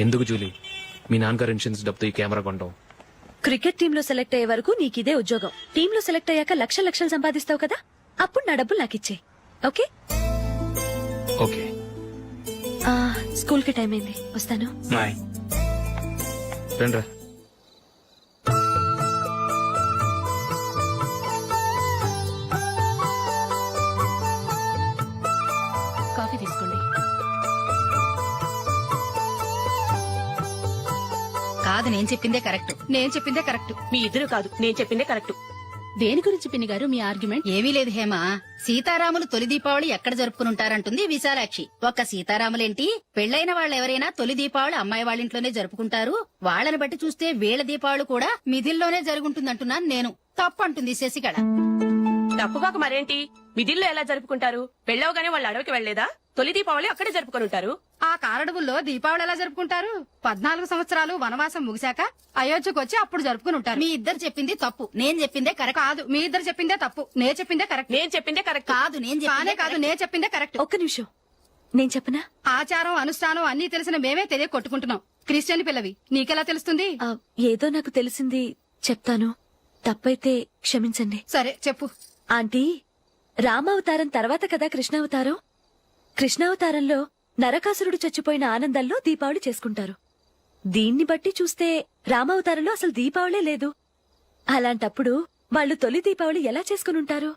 ఎందుకు జూలీ మీ నాన్నగారు ఇన్సూరెన్స్ డబ్బుతో ఈ కెమెరా కొంటాం? క్రికెట్ టీంలో సెలెక్ట్ అయ్యే వరకు నీకిదే ఉద్యోగం. టీంలో సెలెక్ట్ అయ్యాక లక్షలు సంపాదిస్తావు కదా, అప్పుడు నా డబ్బులు నాకు ఇచ్చే. ఓకే? ఓకే స్కూల్ కి టైం అయింది, వస్తాను. బాయ్. రండ్రా. కాఫీ తీసుకోండి. కాదు, నేను చెప్పిందే కరెక్ట్. నేను చెప్పిందే కరెక్ట్. మీ ఇద్దరు కాదు, నేను చెప్పిందే కరెక్ట్. దేని గురించి పిన్ని గారు మీ ఆర్గ్యుమెంట్? ఏమీ లేదు హేమ. సీతారాములు తొలి దీపావళి ఎక్కడ జరుపుకుంటారంటుంది విశాలాక్షి. ఒక్క సీతారాములేంటి, పెళ్లైన వాళ్ళు ఎవరైనా తొలి దీపావళి అమ్మాయి వాళ్ళ ఇంట్లోనే జరుపుకుంటారు. వాళ్ళని బట్టి చూస్తే వీళ్ళ దీపావళి కూడా మిథిల్లోనే జరుగుంటుందంటున్నాను నేను. తప్పు అంటుంది శశికళ. తప్పుగాక మరేంటి, మిదిల్లో ఎలా జరుపుకుంటారు? పెళ్ళవగానే వాళ్ళు అడవికి వెళ్లేదా? తొలి దీపావళి అక్కడే జరుపుకొని ఉంటారు. ఆ కారడవుల్లో దీపావళి ఎలా జరుపుకుంటారు? 14 సంవత్సరాలు వనవాసం ముగిశాక అయోధ్యకు వచ్చి అప్పుడు జరుపుకుని ఉంటారు. మీ ఇద్దరు చెప్పింది తప్పు, నేను చెప్పిందే కరెక్ట్. కాదు, మీ ఇద్దరు చెప్పిందే తప్పు, నేను చెప్పిందే కరెక్ట్. నేను చెప్పిందే కరెక్ట్. కాదు, నేను చెప్పిందే కరెక్ట్. ఒక్క నిమిషం, నేను చెప్పనా? ఆచారం అనుష్ఠానం అన్ని తెలిసిన మేమే తెలియ కొట్టుకుంటున్నాం. క్రిస్టియన్ పిల్లవి, నీకెలా తెలుస్తుంది? ఏదో నాకు తెలిసింది చెప్తాను, తప్పైతే క్షమించండి. సరే చెప్పు. ఆంటీ, రామావతారం తర్వాత కదా కృష్ణావతారం. కృష్ణావతారంలో నరకాసురుడు చచ్చిపోయిన ఆనందంలో దీపావళి చేసుకుంటారు. దీన్ని బట్టి చూస్తే రామావతారంలో అసలు దీపావళే లేదు. అలాంటప్పుడు వాళ్ళు తొలి దీపావళి ఎలా చేసుకునుంటారు?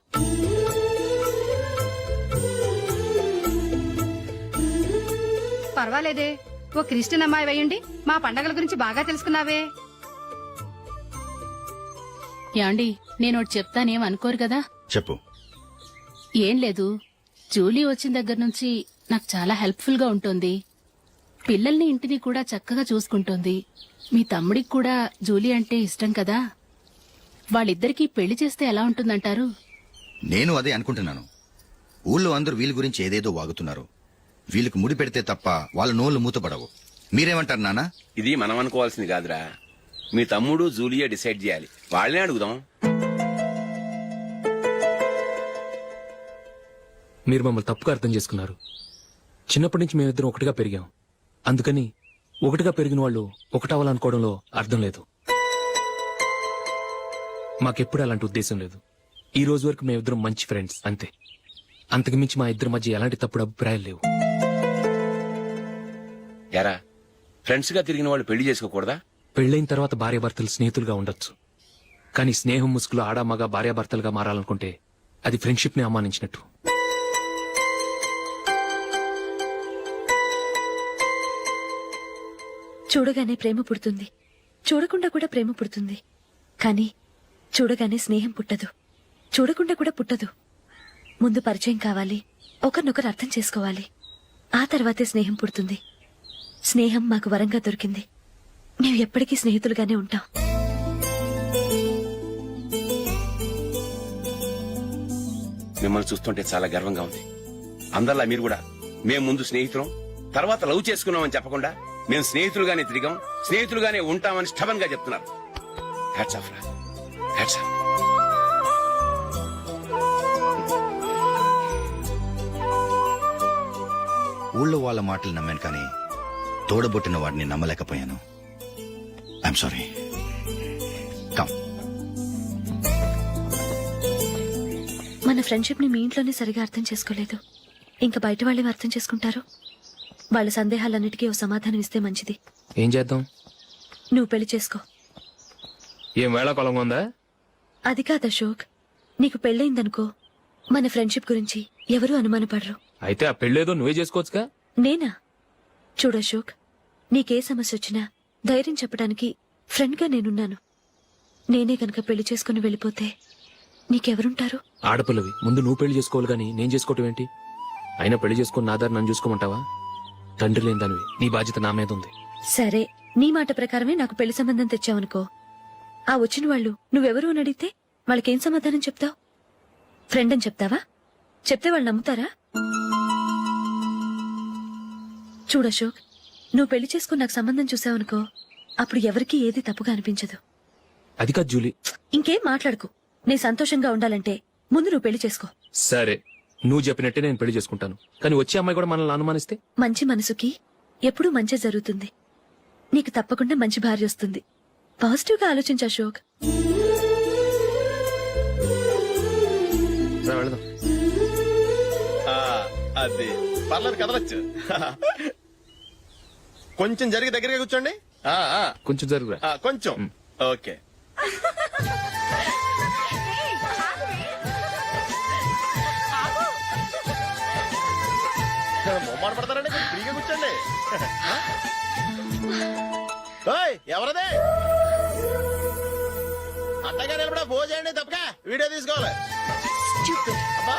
పర్వాలేదే, ఓ క్రిస్టియన్ అమ్మాయి వేయండి, మా పండగల గురించి బాగా తెలుసుకున్నావే. యాండి, నేనోటి చెప్తానేం అనుకోరు కదా? చెప్పు. ఏం లేదు, జూలీ వచ్చిన దగ్గర నుంచి నాకు చాలా హెల్ప్ఫుల్ గా ఉంటుంది. పిల్లల్ని ఇంటిని కూడా చక్కగా చూసుకుంటోంది. మీ తమ్ముడికి కూడా జూలీ అంటే ఇష్టం కదా. వాళ్ళిద్దరికీ పెళ్లి చేస్తే ఎలా ఉంటుందంటారు? నేను అదే అనుకుంటున్నాను. ఊళ్ళో అందరూ వీళ్ళ గురించి ఏదేదో వాగుతున్నారు. వీళ్ళకి ముడి పెడితే తప్ప వాళ్ళ నోళ్లు మూతపడవు. మీరేమంటారు నాన్న? ఇది మనం అనుకోవాల్సింది కాదురా, మీ తమ్ముడు జూలియా డిసైడ్ చేయాలి. వాళ్ళనే అడుగుదాం. మీరు మమ్మల్ని తప్పుగా అర్థం చేసుకున్నారు. చిన్నప్పటి నుంచి మేమిద్దరం ఒకటిగా పెరిగాం. అందుకని ఒకటిగా పెరిగిన వాళ్ళు ఒకటవ్వాలనుకోవడంలో అర్థం లేదు. మాకెప్పుడు అలాంటి ఉద్దేశం లేదు. ఈ రోజు వరకు మేమిద్దరం మంచి ఫ్రెండ్స్ అంతే. అంతకుమించి మా ఇద్దరి మధ్య ఎలాంటి తప్పుడు అభిప్రాయాలు లేవు. ఎరా, ఫ్రెండ్స్ గా తిరిగిన వాళ్ళు పెళ్లి చేసుకోకూడదా? పెళ్లైన తర్వాత భార్యాభర్తలు స్నేహితులుగా ఉండొచ్చు. కానీ స్నేహం ముసుగులో ఆడామగా భార్యాభర్తలుగా మారాలనుకుంటే అది ఫ్రెండ్షిప్ ని అవమానించినట్టు. చూడగానే ప్రేమ పుడుతుంది, చూడకుండా కూడా ప్రేమ పుడుతుంది. కానీ చూడగానే స్నేహం పుట్టదు, చూడకుండా కూడా పుట్టదు. ముందు పరిచయం కావాలి, ఒకరినొకరు అర్థం చేసుకోవాలి, ఆ తర్వాతే స్నేహం పుడుతుంది. స్నేహం మాకు వరంగా దొరికింది. మేము ఎప్పటికీ స్నేహితులుగానే ఉంటాం. మిమ్మల్ని చూస్తుంటే చాలా గర్వంగా ఉంది. అందరిలా మీరు కూడా మేము ముందు స్నేహితులం, తర్వాత లవ్ చేసుకున్నామని చెప్పకుండా మేము స్నేహితులుగానే తిరిగాం, స్నేహితులుగానే ఉంటామని స్టబన్ గా చెప్తున్నారు. హ్యాట్స్ ఆఫ్ రా, హ్యాట్స్ ఆఫ్. ఊళ్ళో వాళ్ళ మాటలు నమ్మాను, కానీ తోడబుట్టిన వాడిని నమ్మలేకపోయాను. I'm sorry. కమ్. మన ఫ్రెండ్షిప్ ని మీ ఇంట్లోనే సరిగా అర్థం చేసుకోలేదు, ఇంకా బయట వాళ్ళేం అర్థం చేసుకుంటారు? వాళ్ళ సందేహాలన్నిటికీ ఓ సమాధానం ఇస్తే మంచిది. ఏం చేద్దాం? నువ్వు పెళ్లి చేసుకో. ఏం వేళాకొలంగా ఉందా? అది కాదు అశోక్, నీకు పెళ్ళయిందనుకో మన ఫ్రెండ్షిప్ గురించి ఎవరూ అనుమానపడరు. అయితే ఆ పెళ్ళేదో నువ్వే చేసుకోవచ్చుగా. నేనా? చూడు అశోక్, నీకే సమస్య వచ్చినా ధైర్యం చెప్పడానికి ఫ్రెండ్గా నేనున్నాను. నేనే గనక పెళ్లి చేసుకుని వెళ్ళిపోతే నీకెవరుంటారు? ఆడపిల్లవి, ముందు నువ్వు పెళ్లి చేసుకోవాలి గానీ నేను చేసుకోవటం ఏంటి? అయినా పెళ్లి చేసుకుని నా దారి నన్ను చూసుకోమంటావా? తండ్రి లేని దానివి, నీ బాధ్యత నా మీద ఉంది. సరే, నీ మాట ప్రకారమే నాకు పెళ్లి సంబంధం తెచ్చావనుకో, ఆ వచ్చిన వాళ్ళు నువ్వెవరు అని అడిగితే వాళ్ళకేం సమాధానం చెప్తావు? ఫ్రెండ్ అని చెప్తావా? చెప్తే వాళ్ళు నమ్ముతారా? చూడు అశోక్, నువ్వు పెళ్లి చేసుకుని నాకు సంబంధం చూసావనుకో, అప్పుడు ఎవరికీ ఏది తప్పుగా అనిపించదు. అది కాదు జూలీ. ఇంకేం మాట్లాడుకు. నేను సంతోషంగా ఉండాలంటే ముందు నువ్వు పెళ్లి చేసుకో. సరే, నువ్వు చెప్పినట్టే నేను పెళ్లి చేసుకుంటాను. కానీ వచ్చే అమ్మాయి కూడా మనల్ని అనుమానిస్తే? మంచి మనసుకి ఎప్పుడూ మంచి జరుగుతుంది. నీకు తప్పకుండా మంచి భార్య వస్తుంది. పాజిటివ్ గా ఆలోచించు అశోక్. రా, వెళదాం. అది పర్లేదు, కదలొచ్చు. కొంచెం జరిగి దగ్గరగా కూర్చోండి. కొంచెం జరుగురా. కొంచెం. ఓకే. మొమ్మాట పడతారండి, కొంచెం ఫ్రీగా కూర్చోండి. ఓయ్, ఎవరదే? అట్టగా నిలబడా భోజనండి, తప్పగా వీడియో తీసుకోవాలి. అబ్బా.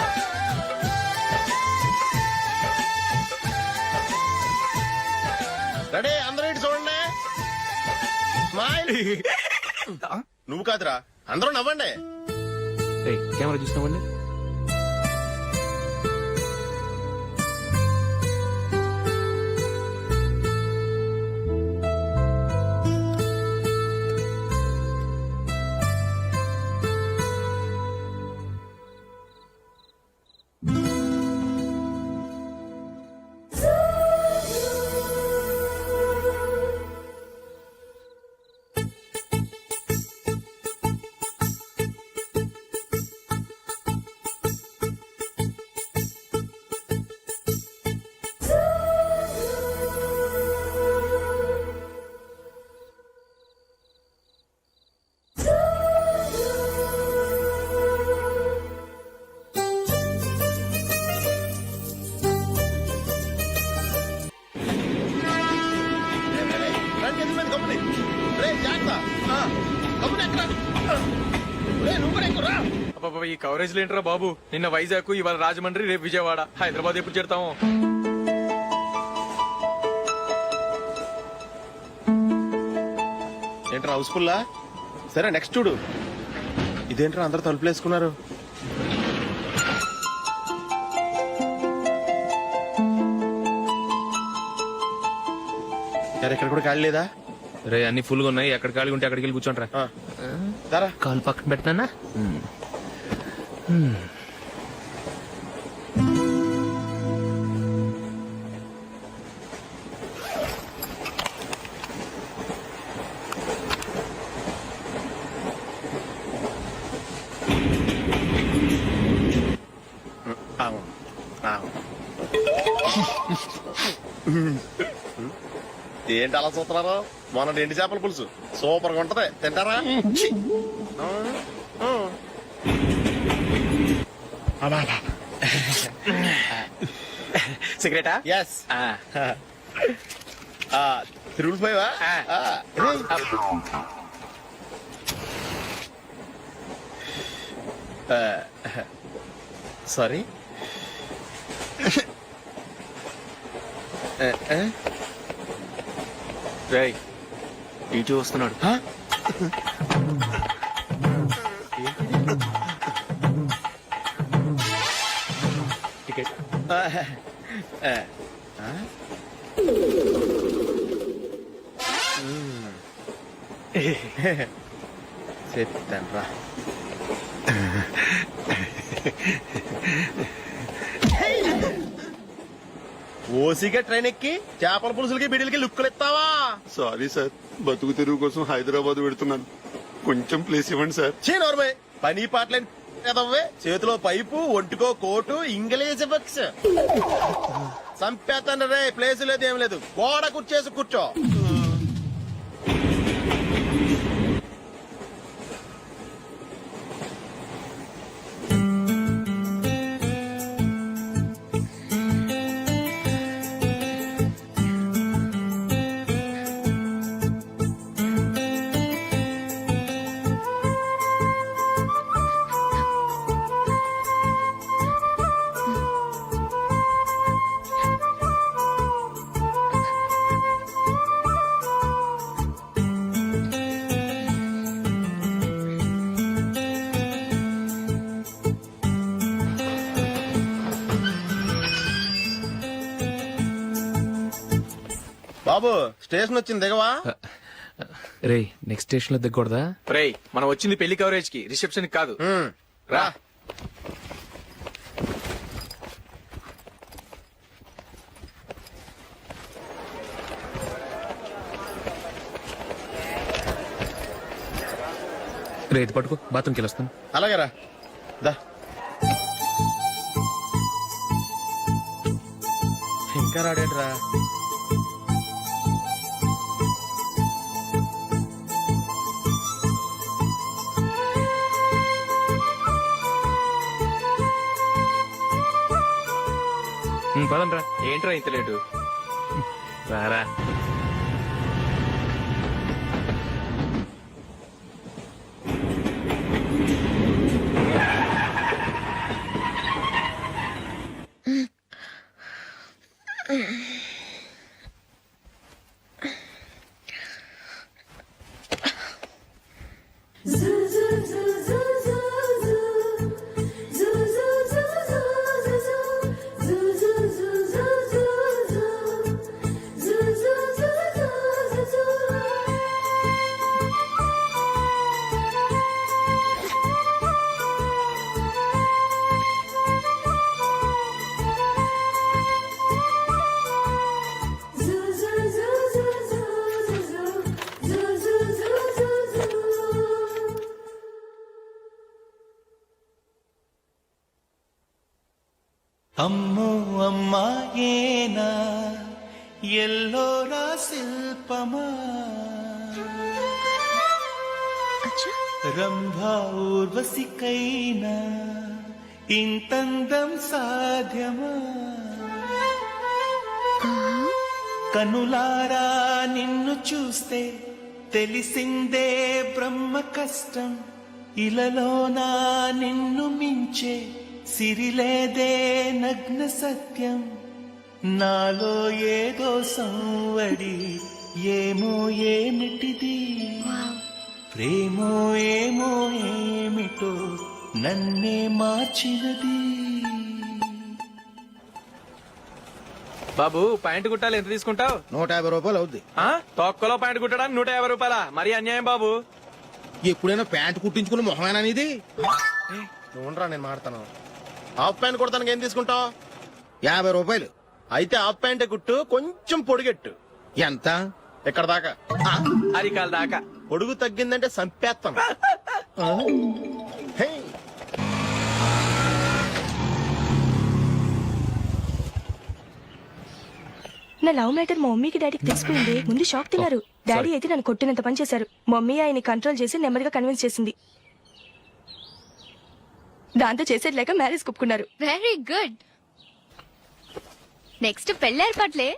రెడీ, అందరూ ఇటు చూడండి. స్మైల్. నువ్వు కాదురా, అందరూ నవ్వండి. ఏయ్, కెమెరా చూసినావండి. ఈ కవరేజ్ లేంట్రా బాబు. నిన్న వైజాగ్, ఇవాళ రాజమండ్రి, రేపు విజయవాడ, హైదరాబాద్ ఎప్పుడు చేరుతాము? ఏంట్రా హౌస్ఫుల్లా? సరే, నెక్స్ట్ చూడు. ఇదేంట్రా అందరు తలుపులు వేసుకున్నారు? ఇక్కడ కూడా ఖాళీ లేదా? రే, అన్ని ఫుల్ గా ఉన్నాయి. ఎక్కడ ఖాళీ ఉంటే అక్కడికి వెళ్ళి కూర్చోండ్రా. కాలు పక్కన పెట్టినా. ఏంటి అలా చూస్తున్నారు? మొన్న ఎండి చేపల పులుసు సూపర్ గా ఉంటది, తింటారా? సిగరెటా? ఎస్. తిరుగులు పోయావా? సారీ. రేయ్, ఇటు వస్తున్నాడు. టికెట్. చెప్తాను రా. ఓసిగా ట్రైన్ ఎక్కి చేపల పులుసులకి బిడిలకి లుక్కులు ఇస్తావా? సారీ సార్, బతుకు తెరువు కోసం హైదరాబాద్ పెడుతున్నాను. కొంచెం ప్లేస్ ఇవ్వండి సార్. నోర్మే, పని పాటలేని కదవ్వే. చేతిలో పైపు, ఒంటికో కోటు, ఇంగ్లీష్ బుక్స్. సంపేతండ్రి రే, ప్లేస్ లేదు ఏం లేదు, గోడ కుర్చేసి కూర్చో. బాబు స్టేషన్ వచ్చింది దిగవా? రే నెక్స్ట్ స్టేషన్ లో దిగకూడదా? రేయ్ మనం వచ్చింది పెళ్లి కవరేజ్ కి, రిసెప్షన్ కి కాదు. రా. రే ఇది పట్టుకో, బాత్రూమ్కి వెళ్ళొస్తాను. అలాగే రా. దా. ఇంకా రాడేంట్రా? పదండ్రా. ఏంట్రా ఇంత లేటు? రారా. అమ్మో అమ్మాయేనా ఎల్లోరా శిల్పమా రంభా ఊర్వశికైనా ఇంతందం సాధ్యమా కనులారా నిన్ను చూస్తే తెలిసిందే బ్రహ్మ కష్టం ఇలలోనా నిన్ను మించే సిరిలేదే నగ్న సత్యం నాలో ఏదో సంవడి ఏమో ఏమిటిది ప్రేమో ఏమో ఏమిటో నన్నే మార్చినది. బాబు ప్యాంట్ కుట్టాలి, ఎంత తీసుకుంటావు? 150 రూపాయలు అవుద్ది. తొక్కలో ప్యాంట్ కుట్టడానికి 150 రూపాయల? మరి అన్యాయం బాబు. ఎప్పుడైనా ప్యాంట్ కుట్టించుకున్న మొహమేనా ఇది? ఉండరా నేను మాడతాను. హాఫ్ ప్యాంట్ కుడతానికి ఏం తీసుకుంటావు? 50 రూపాయలు. అయితే హాఫ్ ప్యాంటే కుట్టు, కొంచెం పొడిగెట్టు. ఎంత? ఎక్కడ దాకా? అరికాల దాకా. పొడుగు తగ్గిందంటే సంపేస్తాం. హే. నా లవ్ మ్యాటర్ మా మమ్మీకి డాడీకి తెలిసిపోయింది. ముందు షాక్ తిన్నారు. డాడీ అయితే నన్ను కొట్టినంత పని చేశారు. మమ్మీ ఆయన్ని కంట్రోల్ చేసి నెమ్మదిగా కన్విన్స్ చేసింది. దాంతో చేసేది లేక మ్యారేజ్ కుప్పుకున్నారు. Very good. నెక్స్ట్ పెళ్లి ఏర్పాట్లే.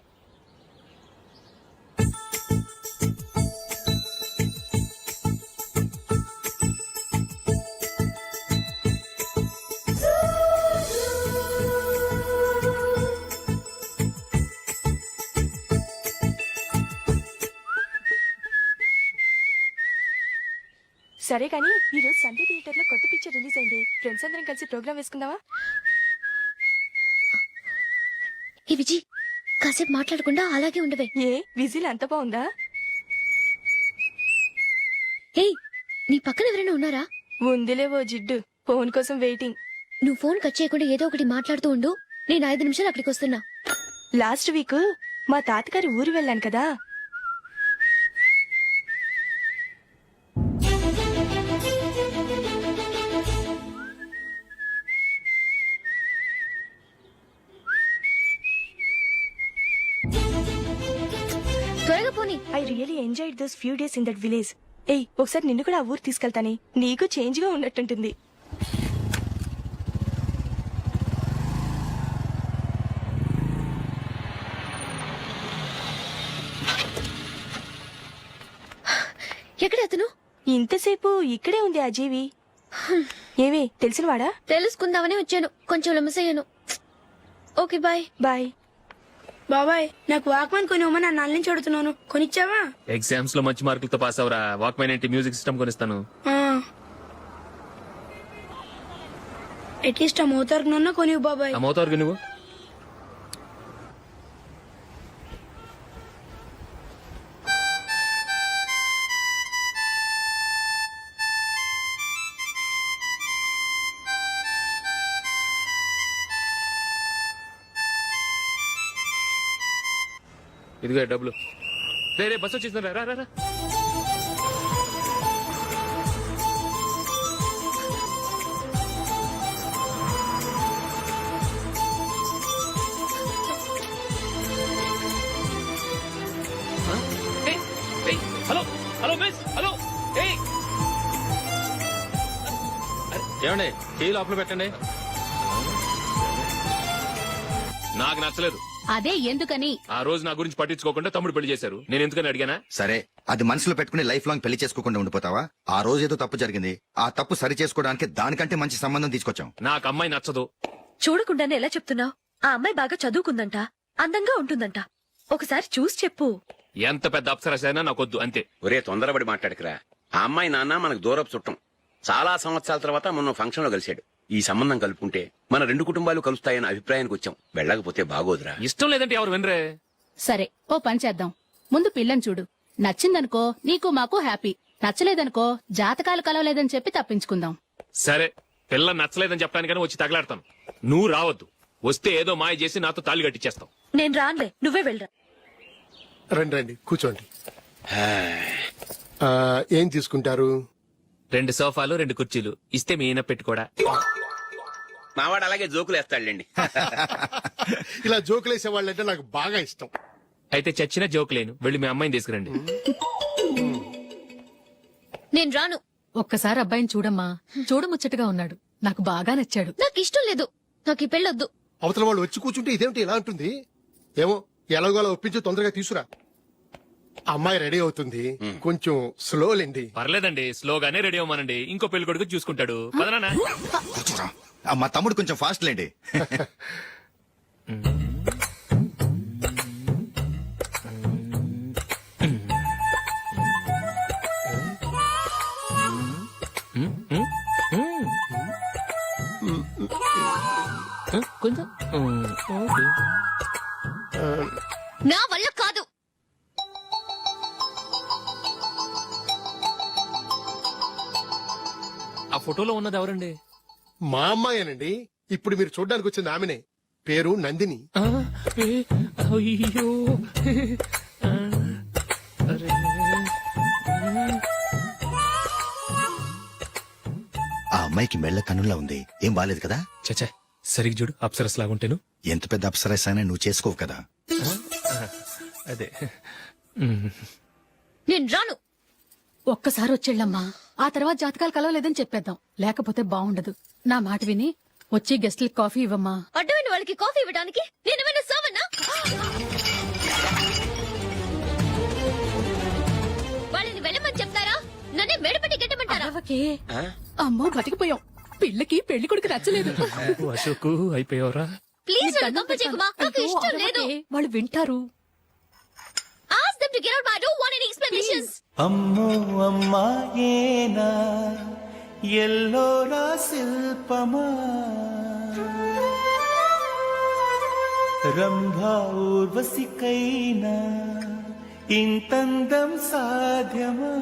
సరే కానీ ఈ రోజు సండే థియేటర్ లో కొత్త పిక్చర్ రిలీజ్ అయింది. ఫ్రెండ్స్ అందరం కలిసి ప్రోగ్రామ్ వేసుకుందావా? ఈ విజి కాసేపు మాట్లాడకుండా అలాగే ఉండవే. ఏ విజిల్ అంత బాగుందా? ఏయ్, నీ పక్కన ఎవరైనా ఉన్నారా? ఉందిలే ఓ జిడ్డు. ఫోన్ కోసం వెయిటింగ్. నువ్వు ఫోన్ కట్ చేయకుండా ఏదో ఒకటి మాట్లాడుతూ ఉండు. నేను 5 నిమిషాలు అక్కడికి వస్తున్నా. లాస్ట్ వీక్ మా తాతగారి ఊరు వెళ్ళాను కదా. త్వరగా పోనీ. I really enjoyed those few days in that village. ఏయ్ ఒకసారి నిన్ను కూడా ఆ ఊరు తీసుకెళ్తానే, నీకు చేంజ్ గా ఉన్నట్టుంటుంది. ఎక్కడ అతను? ఇంతసేపు ఇక్కడే ఉంది ఆ జీవి. ఏవే తెలిసినవాడా? తెలుసుకుందామని వచ్చాను, కొంచెం లెమసయ్యాను. Okay bye. బాయ్. బాబాయ్ నాకు వాక్మాన్ కొనివ్వమని నా నాన్న నుంచి అడుగుతున్నాను, కొనిచ్చావా? ఎగ్జామ్స్ లో మంచి మార్కులతో పాస్ అవరా, వాక్మెన్ ఏంటి మ్యూజిక్ సిస్టమ్ కొనిస్తాను. అట్లీస్ట్ ఆ మోతారు కొనివ్వు బాబాయ్. ఆ మోతారు నువ్వు ఇదిగో డబ్బులు. రే బస్ వచ్చేసింది, రా రా రా. Hello hello miss, hello. ఏమండి టీ లోపల పెట్టండి. నాకు నచ్చలేదు. అదే ఎందుకని? ఆ రోజు నా గురించి పట్టించుకోకుండా తమ్ముడు పెళ్లి చేశారు. నేను ఎందుకని అడిగానా? సరే అది మనసులో పెట్టుకుని లైఫ్ లాంగ్ పెళ్లి చేసుకోకుండా ఉండిపోతావా? ఆ రోజు ఏదో తప్పు జరిగింది, ఆ తప్పు సరి చేసుకోవడానికి దానికంటే మంచి సంబంధం తీసుకొచ్చాం. నాకు అమ్మాయి నచ్చదు. చూడకుండానే ఎలా చెప్తున్నావు? ఆ అమ్మాయి బాగా చదువుకుందంట, అందంగా ఉంటుందంట. ఒకసారి చూసి చెప్పు. ఎంత పెద్ద అప్సరసైనా నాకొద్దు, అంతే. ఒరే తొందరపడి మాట్లాడకురా. ఆ అమ్మాయి నాన్న మనకు దూరపు చుట్టం. చాలా సంవత్సరాల తర్వాత మొన్న ఫంక్షన్ లో కలిశాడు. ఈ సంబంధం కలుపుకుంటే మన రెండు కుటుంబాలు కలుస్తాయన్న అభిప్రాయానికి వచ్చాం. వెళ్ళకపోతే బాగోదురా. ఇష్టం లేదంటే ఎవరు వినరే. సరే ఓ పని చేద్దాం, ముందు పిల్లని చూడు. నచ్చిందనుకో నీకు మాకు హ్యాపీ, నచ్చలేదనుకో జాతకాలు కలవలేదని చెప్పి తప్పించుకుందాం. సరే పిల్ల నచ్చలేదని చెప్పడానికని వచ్చి తగలాడతాను. నువ్వు రావద్దు. వస్తే ఏదో మాయ చేసి నాతో తాళి కట్టించేస్తావు. నేను రానులే, నువ్వే వెళ్ళరా. రండి రండి కూర్చోండి. ఏం తీసుకుంటారు? 2 సోఫాలు 2 కుర్చీలు ఇస్తే మీ ఈయన పెట్టుకోడా. మావాడు అలాగే జోకులు వేస్తాడులేండి. ఇలా జోకులేసే వాళ్ళంటే నాకు బాగా ఇష్టం. అయితే చచ్చిన జోక్ లేను, వెళ్ళి మీ అమ్మాయిని తీసుకురండి. నేను రాను. ఒక్కసారి అబ్బాయిని చూడమ్మా, చూడముచ్చటగా ఉన్నాడు, నాకు బాగా నచ్చాడు. నాకు ఇష్టం లేదు, నాకు ఈ పెళ్ళొద్దు. అవతల వాళ్ళు వచ్చి కూర్చుంటే ఇదేమిటి ఇలా ఉంటుంది? ఏమో ఎలాగోలా ఒప్పించి తొందరగా తీసురా. అమ్మాయి రెడీ అవుతుంది, కొంచెం స్లో లేండి. పర్లేదండి, స్లోగానే రెడీ అవ్వమనండి. ఇంకో పెళ్లి కొడుకు చూసుకుంటాడు. పదనా. కూర్చోరా. మా తమ్ముడు కొంచెం ఫాస్ట్ లేండి. కొంచెం నా వల్ల కాదు. ఆ ఫోటోలో ఉన్నది ఎవరండి? మా అమ్మాయేనండి. ఇప్పుడు మీరు చూడడానికి వచ్చింది ఆమెనే. పేరు నందిని. అయ్యో ఆ అమ్మాయికి మెళ్ళ కన్నులా ఉంది, ఏం బాలేదు కదా? చచ్చా సరిగ్గా చూడు, అప్సరస్ లాగుంటేను. ఎంత పెద్ద అప్సరస్ అయినా నువ్వు చేసుకోవు కదా. అదే. నేను రాను. ఒక్కసారి వచ్చేళ్ళమ్మా, ఆ తర్వాత జాతకాలు కలవలేదని చెప్పేద్దాం, లేకపోతే బాగుండదు. నా మాట విని వచ్చి గెస్ట్లకి కాఫీ ఇవ్వమ్మా. అడ్డమైన వాళ్ళకి కాఫీ ఇవ్వడానికి నేనేమైనా సోమన్నా? వాళ్ళని వెళ్ళమని చెప్తారా, నన్నే మేడపట్టి గెట్టమంటారా? అమ్మో బతికిపోయాం, పిల్లకి పెళ్లి కొడుకు నచ్చలేదు. అశోక్ అయిపోయావరా. ప్లీజ్ నాకు ఇష్టం లేదు. వాళ్ళు వింటారు. Ask them to get out, but I don't want any explanations. అమ్మో అమ్మాయేనా ఎల్లోరా శిల్పమా రంభా ఊర్వశికైనా ఇంతందం సాధ్యమా